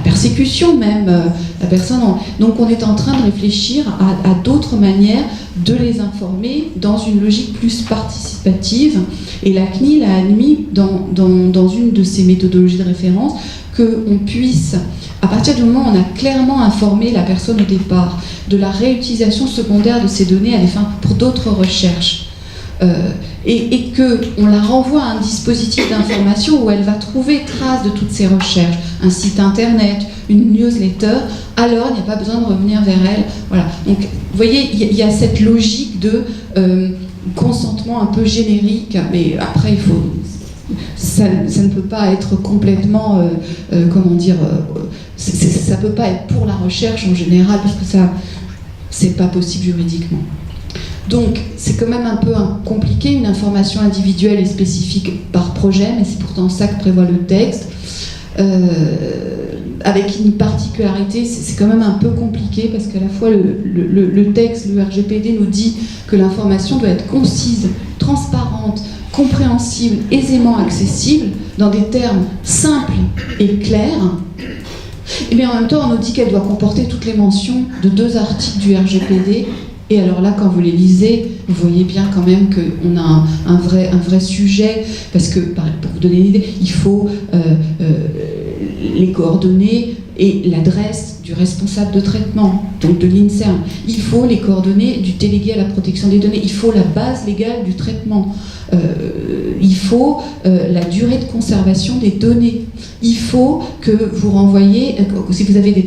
persécution même. La personne Donc on est en train de réfléchir à d'autres manières de les informer dans une logique plus participative. Et la CNIL a admis dans une de ses méthodologies de référence qu'on puisse, à partir du moment où on a clairement informé la personne au départ de la réutilisation secondaire de ces données à des fins pour d'autres recherches, et qu'on la renvoie à un dispositif d'information où elle va trouver trace de toutes ces recherches, un site internet, une newsletter, alors il n'y a pas besoin de revenir vers elle. Voilà. Donc, vous voyez, il y a cette logique de consentement un peu générique, mais après, il faut... Ça ne peut pas être complètement, ça peut pas être pour la recherche en général, parce que ça, c'est pas possible juridiquement. Donc, c'est quand même un peu compliqué, une information individuelle et spécifique par projet, mais c'est pourtant ça que prévoit le texte. Avec une particularité, c'est quand même un peu compliqué, parce qu'à la fois le texte, le RGPD nous dit que l'information doit être concise, transparente, compréhensible, aisément accessible, dans des termes simples et clairs. Et bien en même temps, on nous dit qu'elle doit comporter toutes les mentions de 2 articles du RGPD. Et alors là, quand vous les lisez, vous voyez bien quand même qu'on a un vrai sujet, parce que, pour vous donner une idée, il faut les coordonnées et l'adresse du responsable de traitement, donc de l'INSERM. Il faut les coordonnées du délégué à la protection des données. Il faut la base légale du traitement. Il faut la durée de conservation des données. Il faut que vous renvoyiez, si vous avez des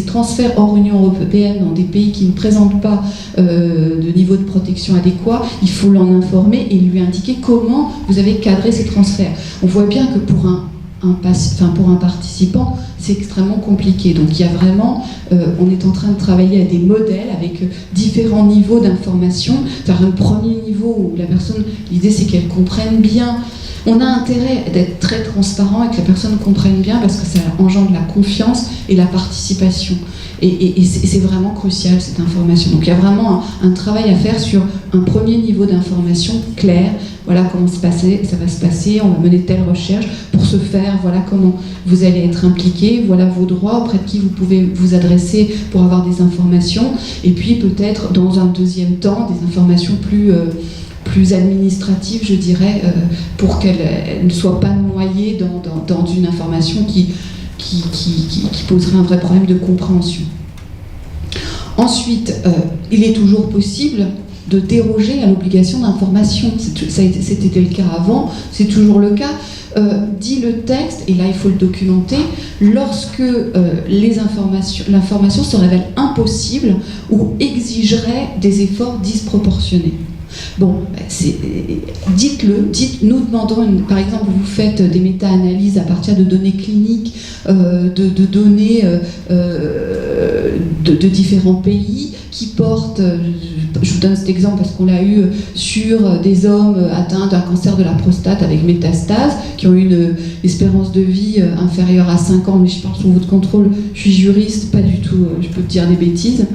transferts hors Union européenne dans des pays qui ne présentent pas de niveau de protection adéquat, il faut l'en informer et lui indiquer comment vous avez cadré ces transferts. On voit bien que pour un participant, c'est extrêmement compliqué. Donc il y a vraiment, on est en train de travailler à des modèles avec différents niveaux d'information. C'est-à-dire un premier niveau où la personne, l'idée c'est qu'elle comprenne bien. On a intérêt d'être très transparent et que la personne comprenne bien, parce que ça engendre la confiance et la participation. Et c'est vraiment crucial, cette information. Donc il y a vraiment un travail à faire sur un premier niveau d'information clair. Voilà comment ça va se passer, on va mener telle recherche. Pour ce faire, voilà comment vous allez être impliqué, voilà vos droits, auprès de qui vous pouvez vous adresser pour avoir des informations. Et puis peut-être, dans un deuxième temps, des informations plus administratives, je dirais, pour qu'elle ne soit pas noyée dans une information qui poserait un vrai problème de compréhension. Ensuite, il est toujours possible de déroger à l'obligation d'information. C'était le cas avant, c'est toujours le cas. Dit le texte, et là il faut le documenter, lorsque l'information se révèle impossible ou exigerait des efforts disproportionnés. Bon, dites-le, nous demandons, par exemple, vous faites des méta-analyses à partir de données cliniques, de données de différents pays qui portent, je vous donne cet exemple parce qu'on l'a eu sur des hommes atteints d'un cancer de la prostate avec métastase, qui ont une espérance de vie inférieure à 5 ans, mais je pense sous votre contrôle, je suis juriste, pas du tout, je peux dire des bêtises.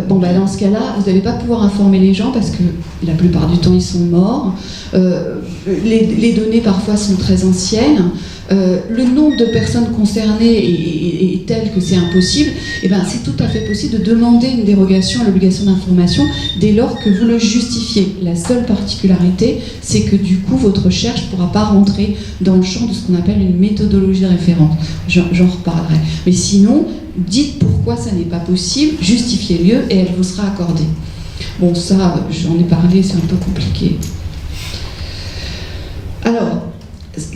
Dans ce cas-là, vous n'allez pas pouvoir informer les gens parce que la plupart du temps ils sont morts. Les données parfois sont très anciennes. Le nombre de personnes concernées est tel que c'est impossible. Et ben, c'est tout à fait possible de demander une dérogation à l'obligation d'information dès lors que vous le justifiez. La seule particularité, c'est que du coup, votre recherche ne pourra pas rentrer dans le champ de ce qu'on appelle une méthodologie référente. J'en reparlerai. Mais sinon, dites pourquoi ça n'est pas possible, justifiez-le et elle vous sera accordée. Bon, ça, j'en ai parlé, c'est un peu compliqué. Alors,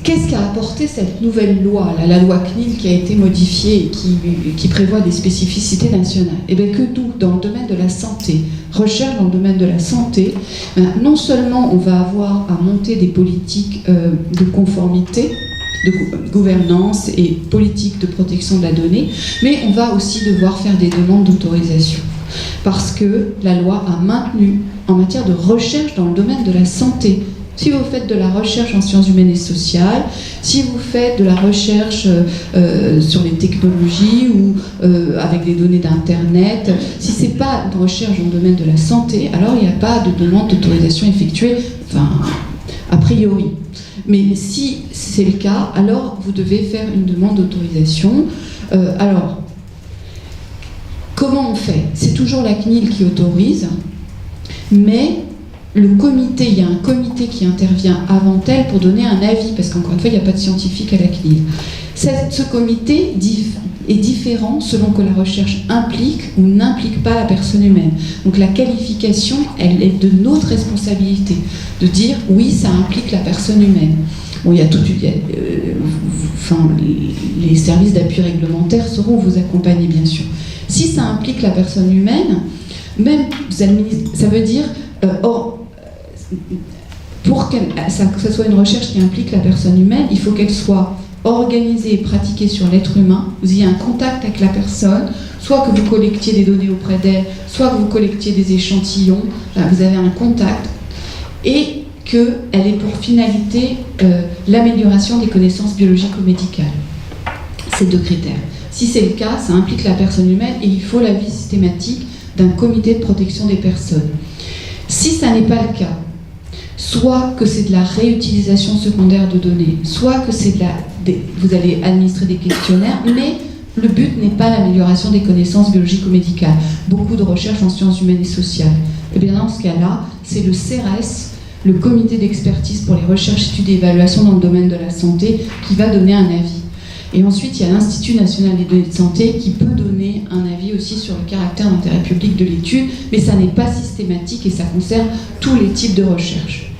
qu'est-ce qu'a apporté cette nouvelle loi, la loi CNIL qui a été modifiée et qui prévoit des spécificités nationales? Eh bien que nous, dans le domaine de la santé, recherche dans le domaine de la santé, non seulement on va avoir à monter des politiques de conformité, de gouvernance et politique de protection de la donnée, mais on va aussi devoir faire des demandes d'autorisation. Parce que la loi a maintenu, en matière de recherche dans le domaine de la santé, si vous faites de la recherche en sciences humaines et sociales, si vous faites de la recherche sur les technologies ou avec des données d'Internet, si ce n'est pas de recherche dans le domaine de la santé, alors il n'y a pas de demande d'autorisation effectuée, enfin, a priori. Mais si c'est le cas, alors vous devez faire une demande d'autorisation. Alors, comment on fait? C'est toujours la CNIL qui autorise, mais le comité, il y a un comité qui intervient avant elle pour donner un avis, parce qu'encore une fois, il n'y a pas de scientifique à la CNIL. Ce comité est différent selon que la recherche implique ou n'implique pas la personne humaine. Donc la qualification, elle est de notre responsabilité, de dire oui, ça implique la personne humaine. Bon, il y a les services d'appui réglementaire sauront vous accompagner, bien sûr. Si ça implique la personne humaine, même ça veut dire pour que ce soit une recherche qui implique la personne humaine, il faut qu'elle soit organisée et pratiquée sur l'être humain. Vous ayez un contact avec la personne, soit que vous collectiez des données auprès d'elle, soit que vous collectiez des échantillons, vous avez un contact, et qu'elle ait pour finalité l'amélioration des connaissances biologico-médicales. Ces deux critères. Si c'est le cas, ça implique la personne humaine et il faut l'avis systématique d'un comité de protection des personnes. Si ça n'est pas le cas, soit que c'est de la réutilisation secondaire de données, soit que c'est vous allez administrer des questionnaires, mais le but n'est pas l'amélioration des connaissances biologico-médicales. Beaucoup de recherches en sciences humaines et sociales. Et bien dans ce cas-là, c'est le CRS, le comité d'expertise pour les recherches, études et évaluations dans le domaine de la santé, qui va donner un avis. Et ensuite, il y a l'Institut national des données de santé qui peut donner un avis aussi sur le caractère d'intérêt public de l'étude, mais ça n'est pas systématique et ça concerne tous les types de recherche.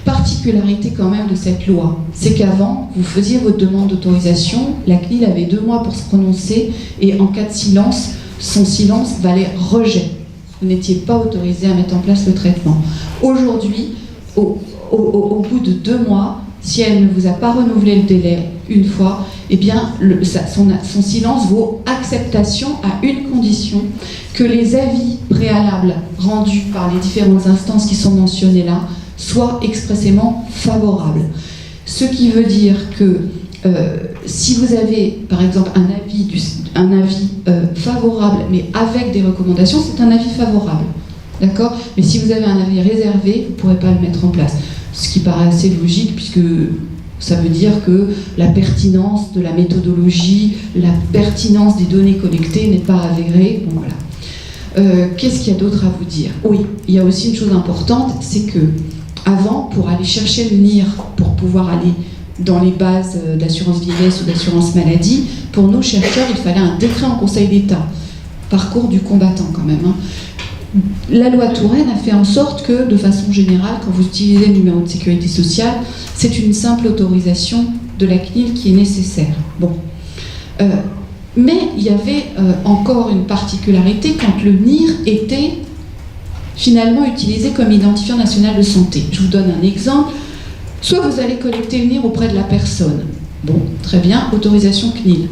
Particularité quand même de cette loi, c'est qu'avant, vous faisiez votre demande d'autorisation, la CNIL avait 2 mois pour se prononcer et en cas de silence, son silence valait rejet. Vous n'étiez pas autorisé à mettre en place le traitement. Aujourd'hui, au bout de 2 mois, si elle ne vous a pas renouvelé le délai une fois, eh bien, son silence vaut acceptation à une condition, que les avis préalables rendus par les différentes instances qui sont mentionnées là soient expressément favorables. Ce qui veut dire que si vous avez, par exemple, un avis favorable, mais avec des recommandations, c'est un avis favorable. D'accord ? Mais si vous avez un avis réservé, vous ne pourrez pas le mettre en place. Ce qui paraît assez logique, puisque ça veut dire que la pertinence de la méthodologie, la pertinence des données collectées n'est pas avérée. Bon, voilà. Qu'est-ce qu'il y a d'autre à vous dire ? Oui, il y a aussi une chose importante, c'est que avant, pour aller chercher le NIR, pour pouvoir aller dans les bases d'assurance vieillesse ou d'assurance maladie, pour nos chercheurs, il fallait un décret en Conseil d'État. Parcours du combattant quand même. Hein. La loi Touraine a fait en sorte que, de façon générale, quand vous utilisez le numéro de sécurité sociale, c'est une simple autorisation de la CNIL qui est nécessaire. Bon. Mais il y avait encore une particularité quand le NIR était finalement utilisé comme identifiant national de santé. Je vous donne un exemple. Soit vous allez collecter le NIR auprès de la personne. Bon, très bien, autorisation CNIL.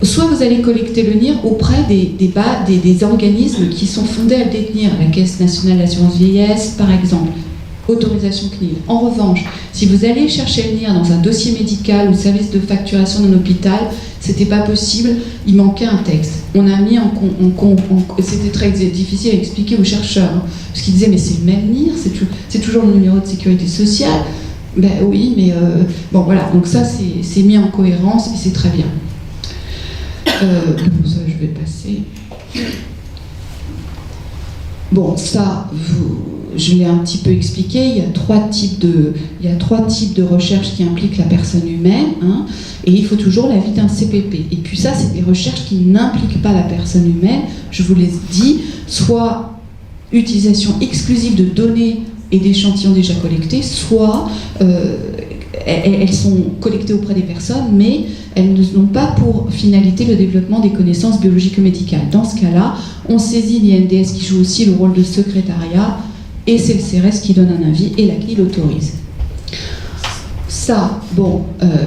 Soit vous allez collecter le NIR auprès des organismes qui sont fondés à le détenir, la Caisse nationale d'assurance vieillesse par exemple, autorisation CNIL. En revanche, si vous allez chercher le NIR dans un dossier médical ou service de facturation d'un hôpital, c'était pas possible, il manquait un texte. On a mis c'était très difficile à expliquer aux chercheurs, hein, parce qu'ils disaient mais c'est le même NIR, c'est toujours le numéro de sécurité sociale. Ben oui, mais bon voilà, donc ça c'est mis en cohérence et c'est très bien. Ça je vais passer. Bon, ça, je l'ai un petit peu expliqué, il y a trois types de recherches qui impliquent la personne humaine, hein, et il faut toujours l'avis d'un CPP. Et puis ça, c'est des recherches qui n'impliquent pas la personne humaine, je vous l'ai dit, soit utilisation exclusive de données et d'échantillons déjà collectés, soit elles sont collectées auprès des personnes, mais elles n'ont pas pour finalité le développement des connaissances biologiques et médicales. Dans ce cas-là, on saisit l'INDS qui joue aussi le rôle de secrétariat, et c'est le CRS qui donne un avis et la CNIL l'autorise. Ça, bon,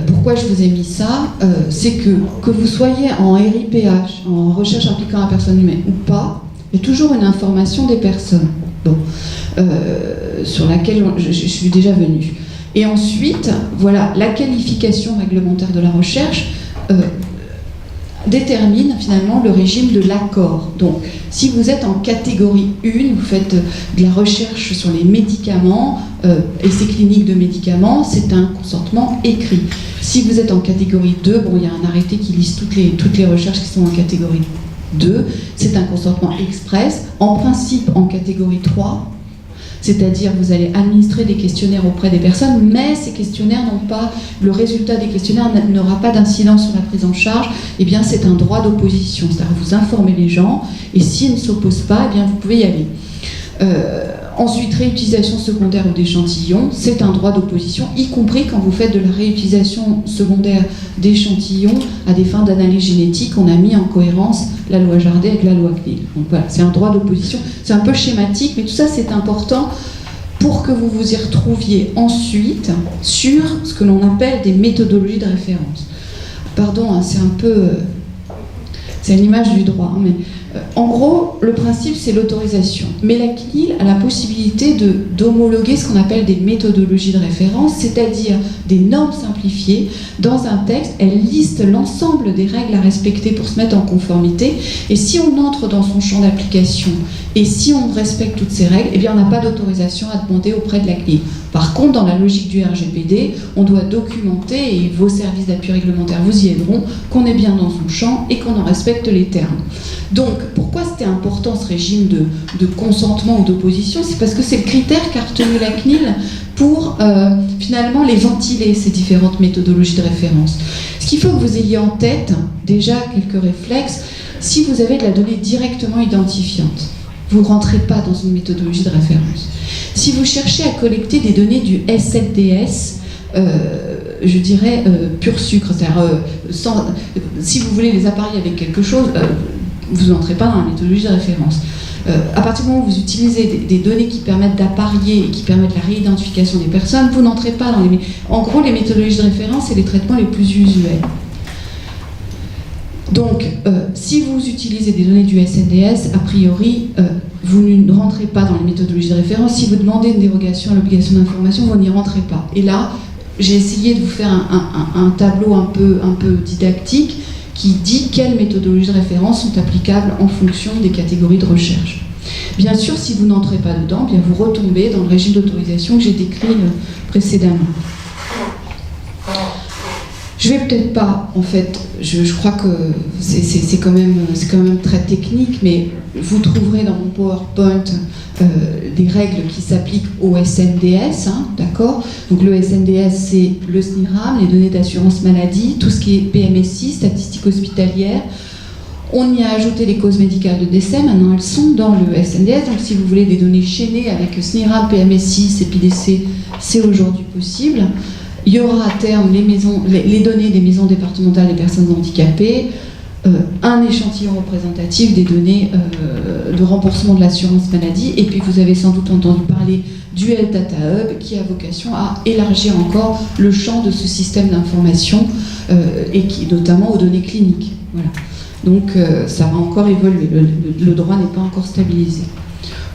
pourquoi je vous ai mis ça, c'est que vous soyez en RIPH, en recherche impliquant la personne humaine ou pas, il y a toujours une information des personnes, bon, sur laquelle je suis déjà venue. Et ensuite, voilà, la qualification réglementaire de la recherche détermine finalement le régime de l'accord. Donc, si vous êtes en catégorie 1, vous faites de la recherche sur les médicaments, essais cliniques de médicaments, c'est un consentement écrit. Si vous êtes en catégorie 2, bon, il y a un arrêté qui liste toutes les recherches qui sont en catégorie 2, c'est un consentement express. En principe, en catégorie 3, c'est-à-dire vous allez administrer des questionnaires auprès des personnes, mais ces questionnaires n'ont pas, le résultat des questionnaires n'aura pas d'incidence sur la prise en charge, et bien c'est un droit d'opposition, c'est-à-dire vous informez les gens, et s'ils ne s'opposent pas, eh bien vous pouvez y aller. Ensuite, réutilisation secondaire ou d'échantillons, c'est un droit d'opposition, y compris quand vous faites de la réutilisation secondaire d'échantillons à des fins d'analyse génétique. On a mis en cohérence la loi Jardé avec la loi CNIL. Donc voilà, c'est un droit d'opposition. C'est un peu schématique, mais tout ça c'est important pour que vous vous y retrouviez ensuite sur ce que l'on appelle des méthodologies de référence. Pardon, hein, c'est un peu... c'est une image du droit, hein, mais... en gros, le principe, c'est l'autorisation. Mais la CNIL a la possibilité d'homologuer ce qu'on appelle des méthodologies de référence, c'est-à-dire des normes simplifiées. Dans un texte, elle liste l'ensemble des règles à respecter pour se mettre en conformité. Et si on entre dans son champ d'application et si on respecte toutes ces règles, eh bien, on n'a pas d'autorisation à demander auprès de la CNIL. Par contre, dans la logique du RGPD, on doit documenter, et vos services d'appui réglementaire vous y aideront, qu'on est bien dans son champ et qu'on en respecte les termes. Donc, pourquoi c'était important ce régime de consentement ou d'opposition? C'est parce que c'est le critère qu'a retenu la CNIL pour finalement les ventiler, ces différentes méthodologies de référence. Ce qu'il faut que vous ayez en tête, déjà quelques réflexes, si vous avez de la donnée directement identifiante, vous ne rentrez pas dans une méthodologie de référence. Si vous cherchez à collecter des données du SNDS, je dirais pur sucre, c'est-à-dire si vous voulez les apparier avec quelque chose, vous n'entrez pas dans la méthodologie de référence. À partir du moment où vous utilisez des données qui permettent d'apparier et qui permettent la réidentification des personnes, vous n'entrez pas dans les... En gros, les méthodologies de référence, c'est les traitements les plus usuels. Donc, si vous utilisez des données du SNDS, a priori, vous ne rentrez pas dans les méthodologies de référence. Si vous demandez une dérogation à l'obligation d'information, vous n'y rentrez pas. Et là, j'ai essayé de vous faire un tableau un peu didactique qui dit quelles méthodologies de référence sont applicables en fonction des catégories de recherche. Bien sûr, si vous n'entrez pas dedans, bien vous retombez dans le régime d'autorisation que j'ai décrit précédemment. Je vais peut-être pas, en fait, je crois que c'est quand même très technique, mais vous trouverez dans mon PowerPoint des règles qui s'appliquent au SNDS, hein, d'accord? Donc le SNDS, c'est le SNIRAM, les données d'assurance maladie, tout ce qui est PMSI, statistiques hospitalières. On y a ajouté les causes médicales de décès, maintenant elles sont dans le SNDS, donc si vous voulez des données chaînées avec SNIRAM, PMSI, CPDC, c'est aujourd'hui possible. Il y aura à terme les données des maisons départementales des personnes handicapées, un échantillon représentatif des données de remboursement de l'assurance maladie. Et puis vous avez sans doute entendu parler du Health Data Hub qui a vocation à élargir encore le champ de ce système d'information et qui notamment aux données cliniques. Voilà. Donc ça va encore évoluer, le droit n'est pas encore stabilisé.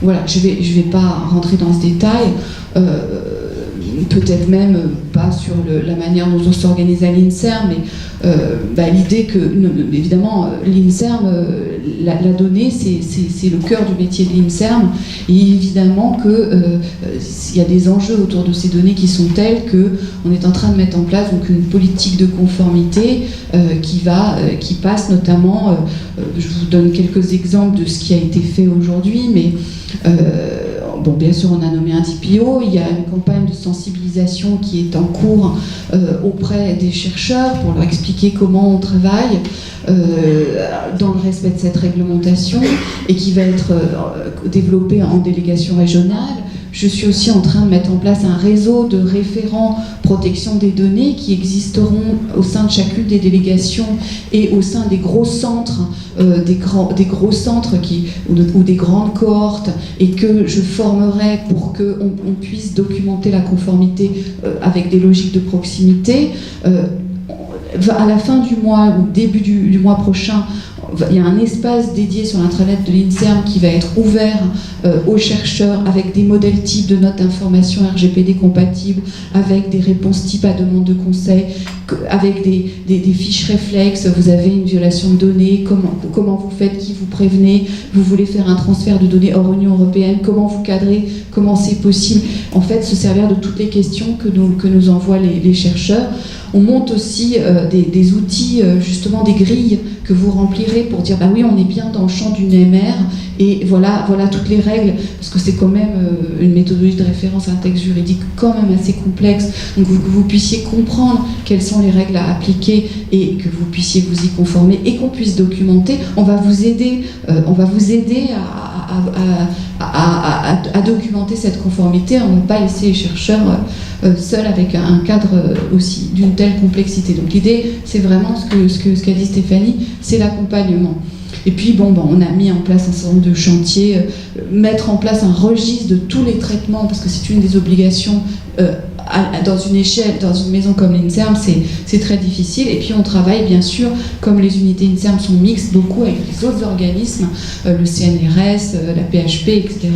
Voilà, je vais pas rentrer dans ce détail, peut-être même pas sur la manière dont on s'organise à l'INSERM, mais l'idée que, évidemment, l'INSERM, la donnée, c'est le cœur du métier de l'INSERM, et évidemment qu'il y a des enjeux autour de ces données qui sont tels qu'on est en train de mettre en place donc, une politique de conformité qui passe notamment, je vous donne quelques exemples de ce qui a été fait aujourd'hui, mais bon, bien sûr, on a nommé un DPO, il y a une campagne de sensibilisation qui est en cours auprès des chercheurs pour leur expliquer comment on travaille dans le respect de cette réglementation et qui va être développée en délégation régionale. Je suis aussi en train de mettre en place un réseau de référents protection des données qui existeront au sein de chacune des délégations et au sein des gros centres, des gros centres ou des grandes cohortes, et que je formerai pour qu'on puisse documenter la conformité avec des logiques de proximité. À la fin du mois ou début du mois prochain, il y a un espace dédié sur l'intranet de l'INSERM qui va être ouvert aux chercheurs avec des modèles types de notes d'information RGPD compatibles, avec des réponses types à demande de conseil, avec des fiches réflexes. Vous avez une violation de données, comment vous faites, qui vous prévenez, vous voulez faire un transfert de données hors Union européenne, comment vous cadrez, comment c'est possible. En fait, se servir de toutes les questions que nous envoient les chercheurs. On monte aussi des outils, justement des grilles que vous remplirez pour dire bah oui, on est bien dans le champ d'une MR et voilà toutes les règles, parce que c'est quand même une méthodologie de référence, un texte juridique quand même assez complexe, donc que vous puissiez comprendre quelles sont les règles à appliquer et que vous puissiez vous y conformer et qu'on puisse documenter. On va vous aider à documenter cette conformité. On ne va pas laisser les chercheurs seuls avec un cadre aussi d'une telle complexité. Donc l'idée, c'est vraiment ce qu'a dit Stéphanie, c'est l'accompagnement. Et puis on a mis en place un certain nombre de chantiers, mettre en place un registre de tous les traitements, parce que c'est une des obligations dans une maison comme l'INSERM, c'est très difficile. Et puis on travaille bien sûr, comme les unités INSERM sont mixtes, beaucoup avec les autres organismes, le CNRS, la PHP, etc.,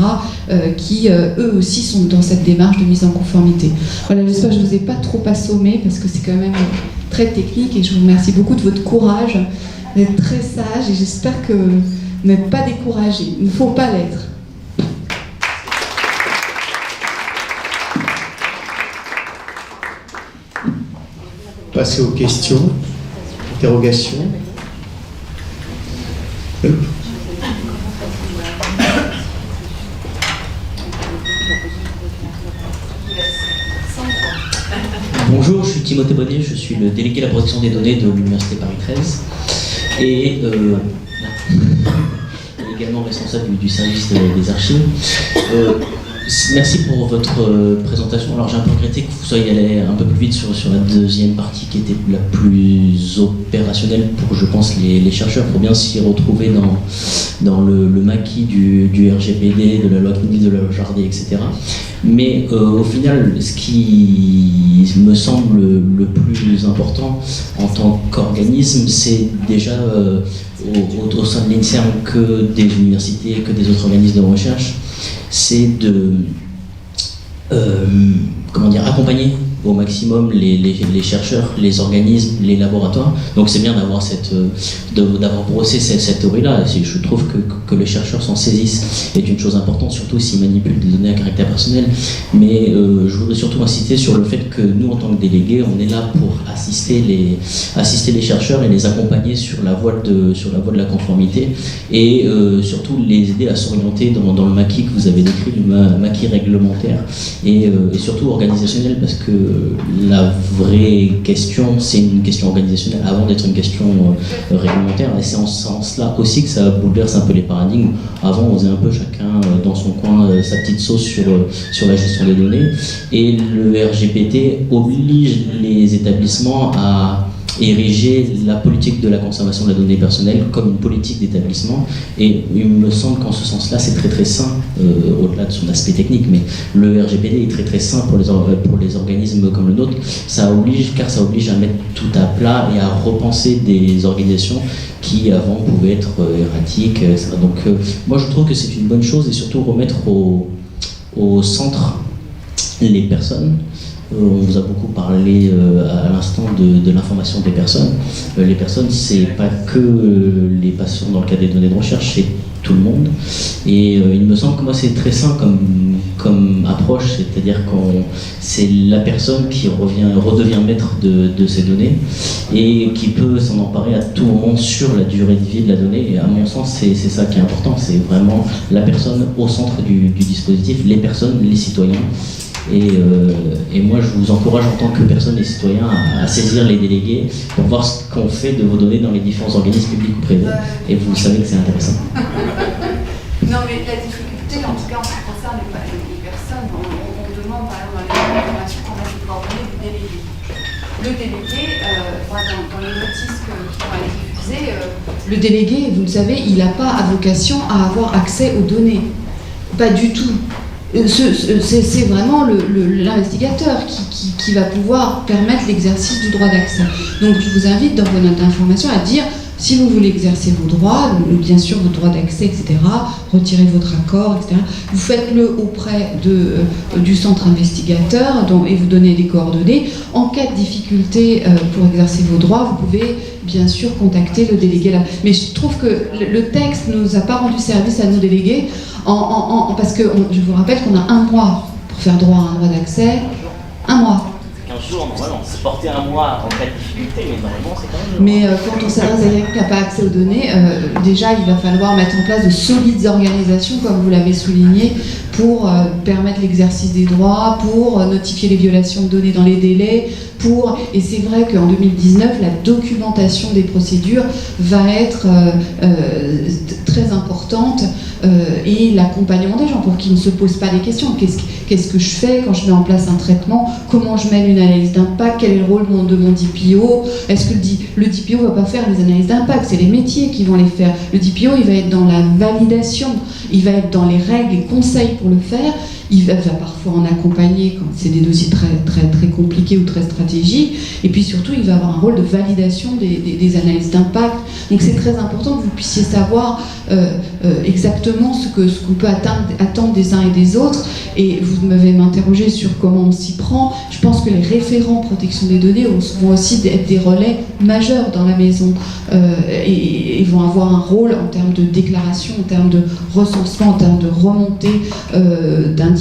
qui eux aussi sont dans cette démarche de mise en conformité. Voilà, j'espère que je ne vous ai pas trop assommé, parce que c'est quand même très technique, et je vous remercie beaucoup de votre courage, d'être très sage, et j'espère que vous n'êtes pas découragés. Il ne faut pas l'être. Passer aux questions, interrogations. Bonjour, je suis Timothée Bonnet, je suis le délégué à la protection des données de l'Université Paris 13 et également responsable du service des archives. Merci pour votre présentation. Alors j'ai un peu regretté que vous soyez allé un peu plus vite sur la deuxième partie qui était la plus opérationnelle pour, je pense, les chercheurs, pour bien s'y retrouver dans le maquis du RGPD, de la loi CNIL, de la loi Jardé, etc. Mais au final, ce qui me semble le plus important en tant qu'organisme, c'est déjà au sein de l'INSERM que des universités, que des autres organismes de recherche, c'est de accompagner au maximum les chercheurs, les organismes, les laboratoires. Donc c'est bien d'avoir d'avoir brossé cette théorie-là. Je trouve que les chercheurs s'en saisissent est une chose importante, surtout s'ils manipulent des données à caractère personnel. Mais je voudrais surtout insister sur le fait que nous, en tant que délégués, on est là pour assister les chercheurs et les accompagner sur la voie de la conformité, et surtout les aider à s'orienter dans le maquis que vous avez décrit, le maquis réglementaire et surtout organisationnel, parce que la vraie question, c'est une question organisationnelle avant d'être une question réglementaire, et c'est en ce sens-là aussi que ça bouleverse un peu les paradigmes. Avant, on faisait un peu chacun dans son coin sa petite sauce sur la gestion des données, et le RGPD oblige les établissements à ériger la politique de la conservation de la donnée personnelle comme une politique d'établissement. Et il me semble qu'en ce sens-là, c'est très très sain, au-delà de son aspect technique, mais le RGPD est très très sain pour les organismes comme le nôtre. Car ça oblige à mettre tout à plat et à repenser des organisations qui avant pouvaient être erratiques, etc. Donc moi je trouve que c'est une bonne chose, et surtout remettre au centre les personnes. On vous a beaucoup parlé à l'instant de l'information des personnes. Les personnes, c'est pas que les patients dans le cadre des données de recherche, c'est tout le monde. Et il me semble que moi c'est très sain comme approche, c'est-à-dire que c'est la personne qui redevient maître de ces données et qui peut s'en emparer à tout moment sur la durée de vie de la donnée. Et à mon sens, c'est ça qui est important, c'est vraiment la personne au centre du dispositif, les personnes, les citoyens. Et moi, je vous encourage en tant que personne et citoyen à saisir les délégués pour voir ce qu'on fait de vos données dans les différents organismes publics ou privés. Et vous savez que c'est intéressant. Non, mais la difficulté, en tout cas en ce qui concerne les personnes, on demande par exemple dans les informations qu'on a des coordonnées du délégué. Le délégué, dans les notices qui vont être diffusées, le délégué, vous le savez, il n'a pas vocation à avoir accès aux données. Pas du tout. C'est vraiment l'investigateur qui va pouvoir permettre l'exercice du droit d'accès. Donc je vous invite dans vos notes d'information à dire, si vous voulez exercer vos droits, bien sûr vos droits d'accès, etc., retirez votre accord, etc., vous faites-le auprès du centre investigateur et vous donnez les coordonnées. En cas de difficulté pour exercer vos droits, vous pouvez bien sûr contacter le délégué là. Mais je trouve que le texte ne nous a pas rendu service à nos délégués, parce que je vous rappelle qu'on a 1 mois pour faire droit à un droit d'accès. 1 mois. 15 jours, normalement, c'est porté 1 mois en cas de difficulté, mais normalement c'est quand même... Mais quand on s'adresse à quelqu'un qui n'a pas accès aux données, déjà il va falloir mettre en place de solides organisations, comme vous l'avez souligné, pour permettre l'exercice des droits, pour notifier les violations de données dans les délais, et c'est vrai qu'en 2019, la documentation des procédures va être très importante, et l'accompagnement des gens pour qu'ils ne se posent pas des questions. Qu'est-ce que je fais quand je mets en place un traitement? Comment je mène une analyse d'impact? Quel est le rôle de mon DPO? Est-ce que le DPO ne va pas faire les analyses d'impact? C'est les métiers qui vont les faire. Le DPO, il va être dans la validation, il va être dans les règles et conseils pour le faire. Il va parfois en accompagner quand c'est des dossiers très, très, très compliqués ou très stratégiques. Et puis surtout, il va avoir un rôle de validation des analyses d'impact. Donc c'est très important que vous puissiez savoir exactement ce qu'on peut attendre des uns et des autres. Et vous m'avez interrogé sur comment on s'y prend. Je pense que les référents protection des données vont aussi être des relais majeurs dans la maison et vont avoir un rôle en termes de déclaration, en termes de recensement, en termes de remontée d'indicateurs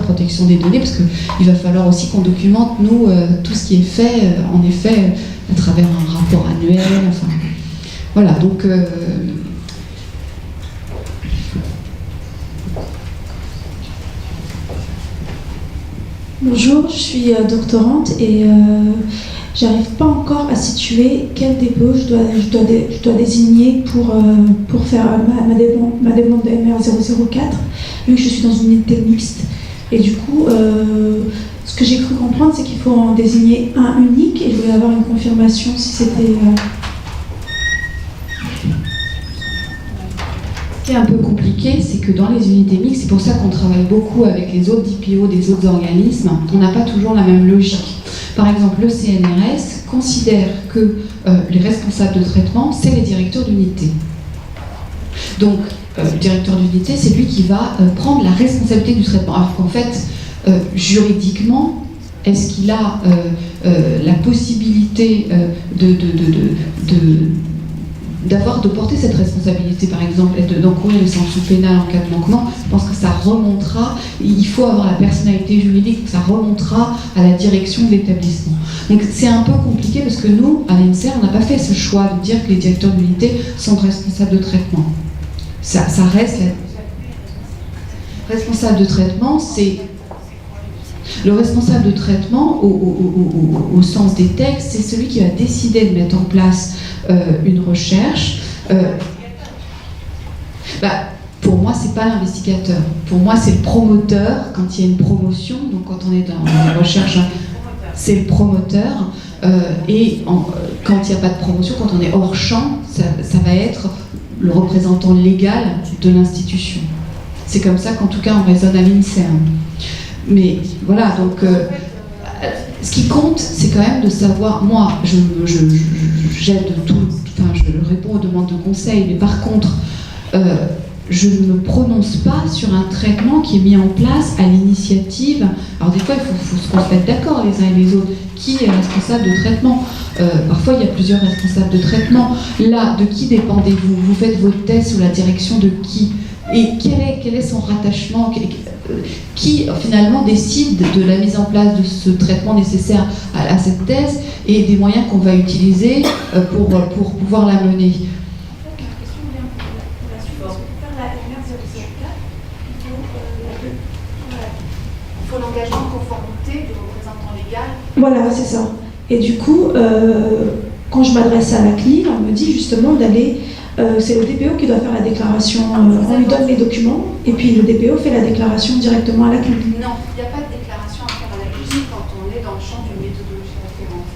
protection des données, parce qu'il va falloir aussi qu'on documente, nous, tout ce qui est fait, en effet, à travers un rapport annuel. Enfin, voilà, donc... Bonjour, je suis doctorante et j'arrive pas encore à situer quel dépôt je dois désigner pour faire ma demande de MR 004, vu que je suis dans une unité mixte. Et du coup, ce que j'ai cru comprendre, c'est qu'il faut en désigner un unique, et je voulais avoir une confirmation si c'était... Ce qui est un peu compliqué, c'est que dans les unités mixtes, c'est pour ça qu'on travaille beaucoup avec les autres DPO des autres organismes, on n'a pas toujours la même logique. Par exemple, le CNRS considère que les responsables de traitement, c'est les directeurs d'unité. Donc, le directeur d'unité, c'est lui qui va prendre la responsabilité du traitement. Alors qu'en fait, juridiquement, est-ce qu'il a la possibilité de porter cette responsabilité, par exemple, et d'encourir les sanctions pénales en cas de manquement? Je pense que ça remontera, il faut avoir la personnalité juridique, ça remontera à la direction de l'établissement. Donc c'est un peu compliqué parce que nous, à l'INSER, on n'a pas fait ce choix de dire que les directeurs d'unité sont responsables de traitement. Ça reste responsable de traitement, c'est... Le responsable de traitement, au sens des textes, c'est celui qui va décider de mettre en place une recherche. Pour moi, c'est pas l'investigateur. Pour moi, c'est le promoteur quand il y a une promotion. Donc, quand on est dans la recherche, c'est le promoteur Quand il n'y a pas de promotion, quand on est hors champ, ça va être le représentant légal de l'institution. C'est comme ça qu'en tout cas on raisonne à l'INSERM. Mais voilà, donc ce qui compte, c'est quand même de savoir. Moi, j'aide tout, enfin, je réponds aux demandes de conseil, mais par contre, je ne me prononce pas sur un traitement qui est mis en place à l'initiative. Alors des fois, il faut se mettre d'accord les uns et les autres. Qui est responsable de traitement? Parfois, il y a plusieurs responsables de traitement. Là, de qui dépendez-vous? Vous faites votre thèse sous la direction de qui? Et quel est son rattachement? Qui finalement décide de la mise en place de ce traitement nécessaire à cette thèse et des moyens qu'on va utiliser pour pouvoir la mener? Il faut l'engagement de conformité du représentant légal. Voilà, c'est ça. Et du coup, quand je m'adresse à la CNIL, on me dit justement d'aller... c'est le DPO qui doit faire la déclaration. On lui donne les documents et puis le DPO fait la déclaration directement à la CNIL. Non, il n'y a pas de déclaration à faire à la CNIL quand on est dans le champ d'une méthodologie référente.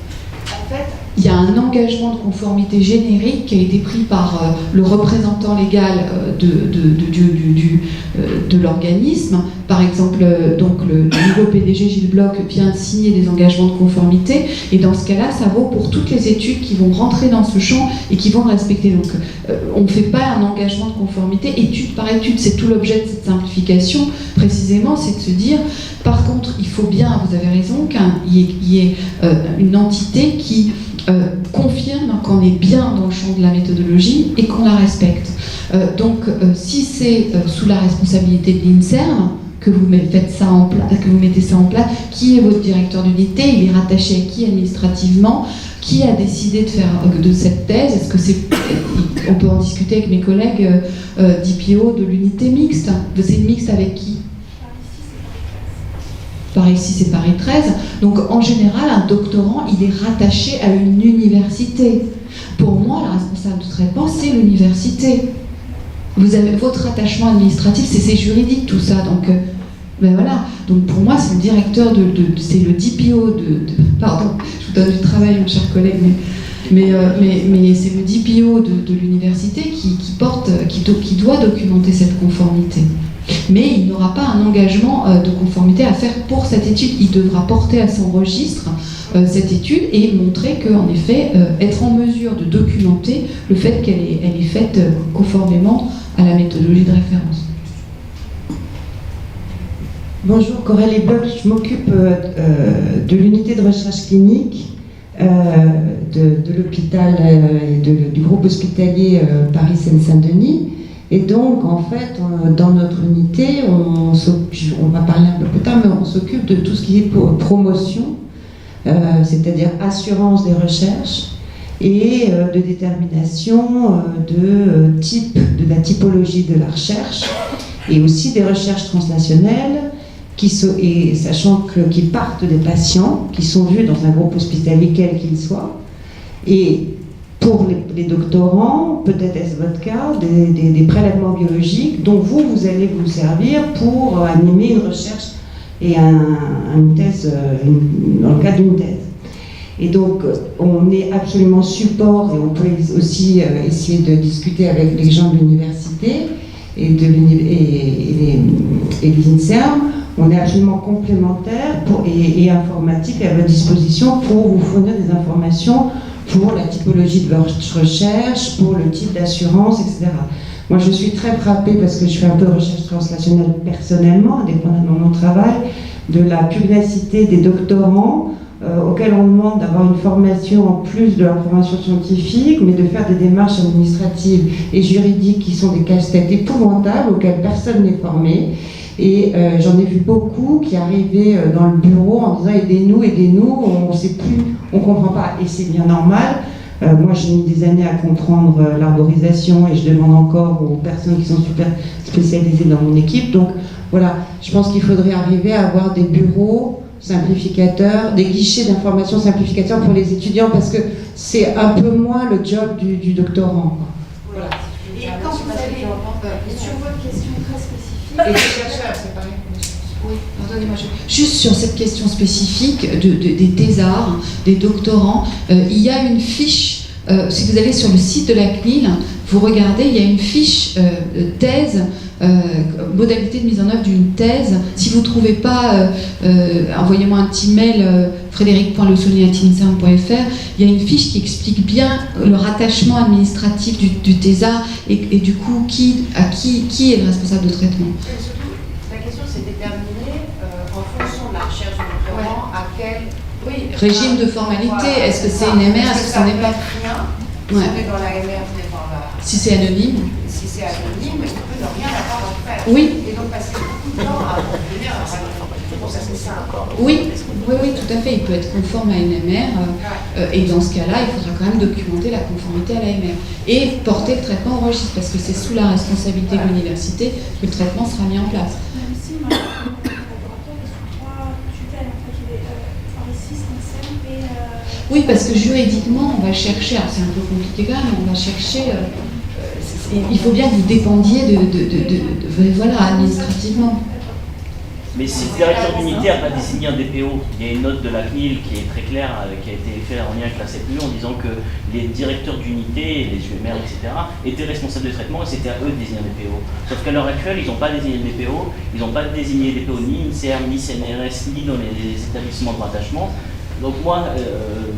En fait, il y a un engagement de conformité générique qui a été pris par le représentant légal de l'organisme. Par exemple, donc le nouveau PDG Gilles Bloch vient de signer des engagements de conformité, et dans ce cas-là, ça vaut pour toutes les études qui vont rentrer dans ce champ et qui vont le respecter. Donc, on ne fait pas un engagement de conformité étude par étude. C'est tout l'objet de cette simplification, précisément, c'est de se dire, par contre, il faut bien, vous avez raison, qu'il y ait une entité qui confirme qu'on est bien dans le champ de la méthodologie et qu'on la respecte. Donc, si c'est sous la responsabilité de l'INSERM que vous mettez ça en place, qui est votre directeur d'unité? Il est rattaché à qui administrativement? Qui a décidé de faire de cette thèse? Est-ce que c'est... On peut en discuter avec mes collègues d'IPO de l'unité mixte. C'est une mixte avec qui? Par ici, c'est Paris 13. Donc, en général, un doctorant, il est rattaché à une université. Pour moi, la responsable de traitement, c'est l'université. Vous avez votre attachement administratif, c'est juridique, tout ça. Donc, ben voilà. Donc, pour moi, c'est le directeur c'est le DPO pardon, je vous donne du travail, mon cher collègue, mais c'est le DPO de l'université qui doit documenter cette conformité. Mais il n'aura pas un engagement de conformité à faire pour cette étude. Il devra porter à son registre cette étude et montrer qu'en effet, être en mesure de documenter le fait qu'elle est faite conformément à la méthodologie de référence. Bonjour, Coralie Bloch, je m'occupe de l'unité de recherche clinique de l'hôpital et du groupe hospitalier Paris-Seine-Saint-Denis. Et donc, en fait, dans notre unité, on va parler un peu plus tard, mais on s'occupe de tout ce qui est promotion, c'est-à-dire assurance des recherches et de détermination de la typologie de la recherche et aussi des recherches transnationnelles et sachant qu'ils partent des patients qui sont vus dans un groupe hospitalier quel qu'il soit. Et pour les doctorants, peut-être est-ce votre cas, des prélèvements biologiques dont vous allez vous servir pour animer une recherche et une thèse, dans le cadre d'une thèse. Et donc, on est absolument support et on peut aussi essayer de discuter avec les gens de l'université et des INSERM. On est absolument complémentaires et informatique à votre disposition pour vous fournir des informations pour la typologie de votre recherche, pour le type d'assurance, etc. Moi, je suis très frappée parce que je fais un peu de recherche translationnelle personnellement, indépendamment de mon travail, de la pugnacité des doctorants auxquels on demande d'avoir une formation en plus de leur formation scientifique, mais de faire des démarches administratives et juridiques qui sont des casse-têtes épouvantables auxquelles personne n'est formé. Et j'en ai vu beaucoup qui arrivaient dans le bureau en disant aidez-nous, on ne sait plus, on ne comprend pas. Et c'est bien normal. Moi, j'ai mis des années à comprendre l'arborisation et je demande encore aux personnes qui sont super spécialisées dans mon équipe. Donc voilà, je pense qu'il faudrait arriver à avoir des bureaux simplificateurs, des guichets d'information simplificateurs pour les étudiants parce que c'est un peu moins le job du doctorant. Voilà. Et quand vous allez sur votre question très spécifique, et les chercheurs, c'est pareil. Oui, pardonnez-moi. Juste sur cette question spécifique des thésards, des doctorants, il y a une fiche, si vous allez sur le site de la CNIL, vous regardez, il y a une fiche thèse, modalité de mise en œuvre d'une thèse. Si vous ne trouvez pas, envoyez-moi un petit mail, frédéric.lesoulier@inserm.fr. Il y a une fiche qui explique bien le rattachement administratif du thésard et du coup, qui est le responsable de traitement. Et surtout, la question c'est déterminer en fonction de la recherche du doctorant à quel Régime de formalité, est-ce que c'est une MR, est-ce que ça n'est pas rien. Si Ouais. on est dans la MR, on est dans la... Si c'est anonyme. Si c'est anonyme, on peut ne rien avoir à faire. Oui. Et donc passer beaucoup de temps à obtenir un rapport. Pour ça, c'est ça. Oui, tout à fait. Il peut être conforme à une MR et dans ce cas-là, il faudra quand même documenter la conformité à la MR et porter le traitement au registre parce que c'est sous la responsabilité de l'université que le traitement sera mis en place. Même si moi, mon laboratoire est sous 3 tutelles, en fait, il est RSIS, INSERM et... Oui, parce que juridiquement, on va chercher, alors c'est un peu compliqué quand même, on va chercher, il faut bien que vous dépendiez voilà, administrativement. Mais si le directeur d'unité n'a pas désigné un DPO, il y a une note de la CNIL qui est très claire, qui a été faite en lien avec la CPU en disant que les directeurs d'unité, les UMR, etc., étaient responsables de traitement et c'était à eux de désigner un DPO. Sauf qu'à l'heure actuelle, ils n'ont pas désigné le DPO, ils n'ont pas désigné le DPO ni INSERM, ni CNRS, ni dans les établissements de rattachement. Donc moi,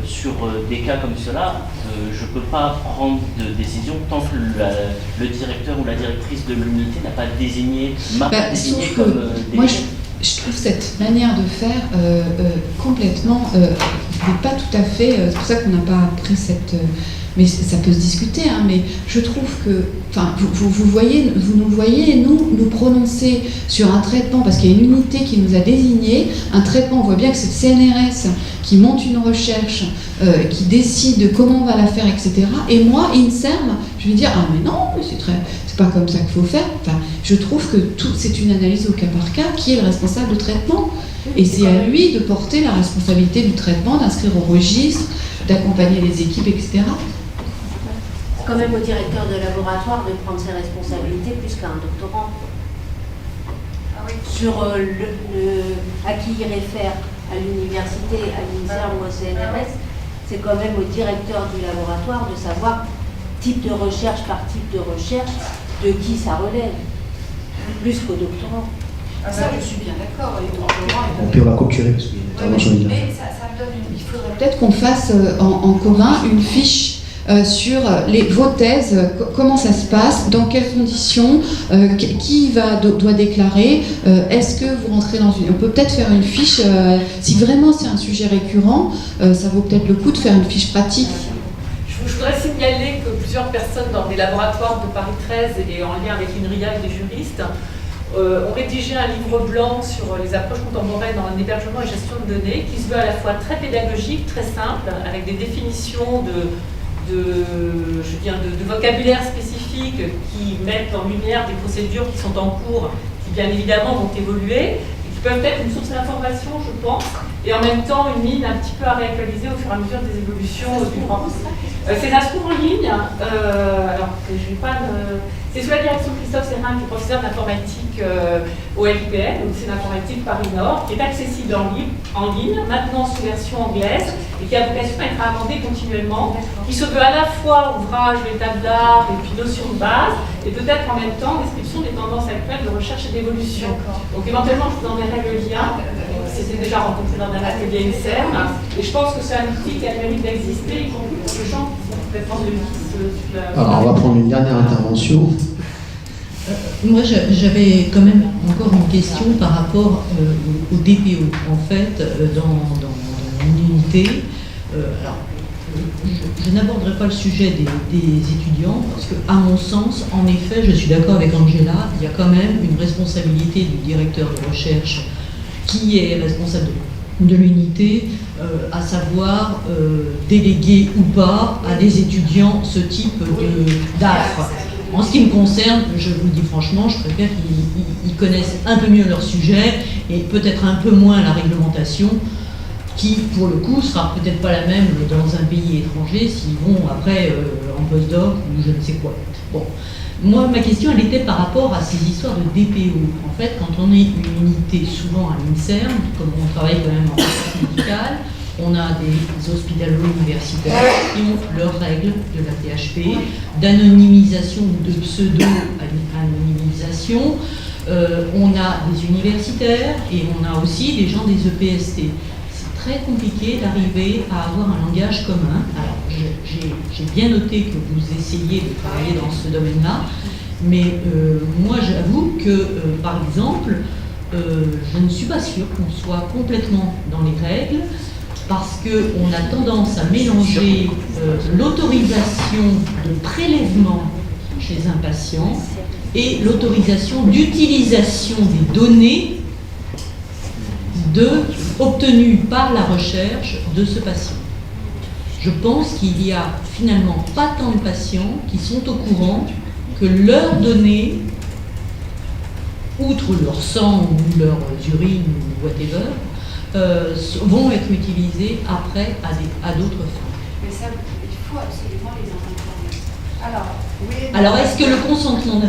sur des cas comme cela, je ne peux pas prendre de décision tant que le directeur ou la directrice de l'unité n'a pas désigné, désigné comme moi, je trouve cette manière de faire complètement n'est pas tout à fait. C'est pour ça qu'on n'a pas pris cette. Mais ça peut se discuter, hein, mais je trouve que, enfin, vous nous voyez, nous prononcer sur un traitement, parce qu'il y a une unité qui nous a désigné, un traitement, on voit bien que c'est le CNRS qui monte une recherche, qui décide comment on va la faire, etc. Et moi, INSERM, je vais dire, ah mais non, c'est pas comme ça qu'il faut faire. Enfin, je trouve que c'est une analyse au cas par cas, qui est le responsable de traitement. Et c'est à lui de porter la responsabilité du traitement, d'inscrire au registre, d'accompagner les équipes, etc. C'est quand même au directeur de laboratoire de prendre ses responsabilités plus qu'à un doctorant. Sur à qui il réfère, à l'université, à l'INSERM ou au CNRS, c'est quand même au directeur du laboratoire de savoir, type de recherche par type de recherche, de qui ça relève, plus qu'au doctorant. Ça, je suis bien d'accord. Les doctorants, On peut raccourcir parce qu'il y a tellement de mais ça me donne une... Il faudrait Peut-être qu'on fasse en commun une fiche sur vos thèses, comment ça se passe, dans quelles conditions, qui doit déclarer, est-ce que vous rentrez dans une... On peut peut-être faire une fiche, si vraiment c'est un sujet récurrent, ça vaut peut-être le coup de faire une fiche pratique. Je voudrais signaler que plusieurs personnes dans des laboratoires de Paris 13 et en lien avec l'INRIA et des juristes ont rédigé un livre blanc sur les approches contemporaines dans l'hébergement et gestion de données qui se veut à la fois très pédagogique, très simple, avec des définitions de vocabulaire spécifique qui mettent en lumière des procédures qui sont en cours, qui bien évidemment vont évoluer, et qui peuvent être une source d'information, je pense, et en même temps une ligne un petit peu à réactualiser au fur et à mesure des évolutions du droit. Ça se trouve en ligne, alors je vais pas c'est sous la direction de Christophe Serrin, qui est professeur d'informatique au LIPN, au lycée d'informatique Paris Nord, qui est accessible en ligne, maintenant sous version anglaise, et qui a vocation à être amendé continuellement, qui se veut à la fois ouvrage, état d'art et puis notion de base, et peut-être en même temps description des tendances actuelles de recherche et d'évolution. Donc éventuellement, je vous enverrai le lien. C'était déjà rencontré dans un atelier INSERM, et je pense que c'est un outil qui a le mérite d'exister, y compris pour les gens qui sont complètement de l'outil. Alors, on va prendre une dernière intervention. Moi, j'avais quand même encore une question par rapport au DPO. En fait, dans mon unité, alors, je n'aborderai pas le sujet des étudiants, parce que, à mon sens, en effet, je suis d'accord avec Angela, il y a quand même une responsabilité du directeur de recherche qui est responsable de l'unité, à savoir déléguer ou pas à des étudiants ce type d'affre. En ce qui me concerne, je vous le dis franchement, je préfère qu'ils connaissent un peu mieux leur sujet et peut-être un peu moins la réglementation. qui, pour le coup, sera peut-être pas la même dans un pays étranger s'ils vont après en postdoc ou je ne sais quoi. Bon. Moi, ma question, elle était par rapport à ces histoires de DPO. En fait, quand on est une unité, souvent à l'INSERM, comme on travaille quand même en recherche médicale, on a des hospitalo-universitaires qui ont leurs règles de la THP, d'anonymisation ou de pseudo-anonymisation. On a des universitaires et on a aussi des gens des EPST. C'est très compliqué d'arriver à avoir un langage commun. Alors, j'ai bien noté que vous essayiez de travailler dans ce domaine-là, mais moi j'avoue que, par exemple, je ne suis pas sûre qu'on soit complètement dans les règles, parce qu'on a tendance à mélanger l'autorisation de prélèvement chez un patient et l'autorisation d'utilisation des données obtenues par la recherche de ce patient. Je pense qu'il n'y a finalement pas tant de patients qui sont au courant que leurs données, outre leur sang ou leurs urines ou whatever, vont être utilisés après à d'autres fins. Mais ça, il faut absolument les informer. Alors, est-ce que le consentement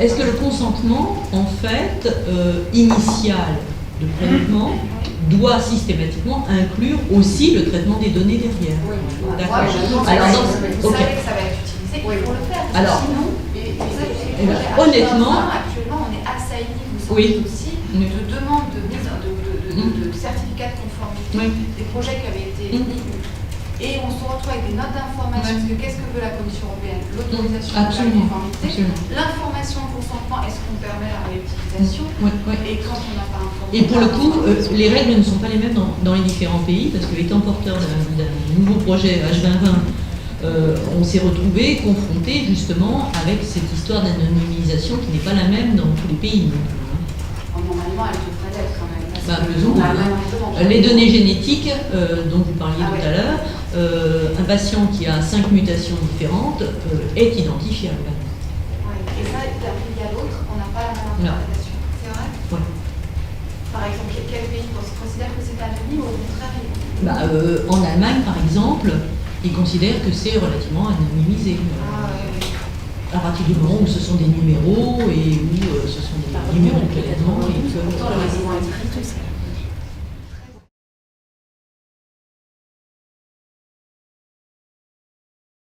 est-ce que le consentement, en fait, initial de prélèvement, doit systématiquement inclure aussi le traitement des données derrière? Oui. D'accord. Vous savez que ça va être utilisé, il faut le faire. Alors, sinon, honnêtement, actuellement, on est assailli, vous savez oui. aussi, de demandes de certificats de conformité, des projets qui avaient été émis. Et on se retrouve avec des notes d'information, parce que qu'est-ce que veut la Commission européenne? L'autorisation de la conformité, l'information au consentement, est-ce qu'on permet la réutilisation? Et quand on n'a pas informé. Et pour le coup, les règles ne sont pas les mêmes dans les différents pays, parce que étant porteur d'un nouveau projet H2020, on s'est retrouvé confronté justement avec cette histoire d'anonymisation qui n'est pas la même dans tous les pays. Normalement, elle devrait l'être quand même. Les données génétiques dont vous parliez tout à l'heure, un patient qui a 5 mutations différentes est identifiable. Et ça, d'un pays à l'autre, on n'a pas la même interprétation. C'est vrai? Oui. Par exemple, quel pays considère que c'est anonyme ou au contraire? En Allemagne, par exemple, ils considèrent que c'est relativement anonymisé. À partir du moment où ce sont des numéros et où ce sont des numéros de prélèvement.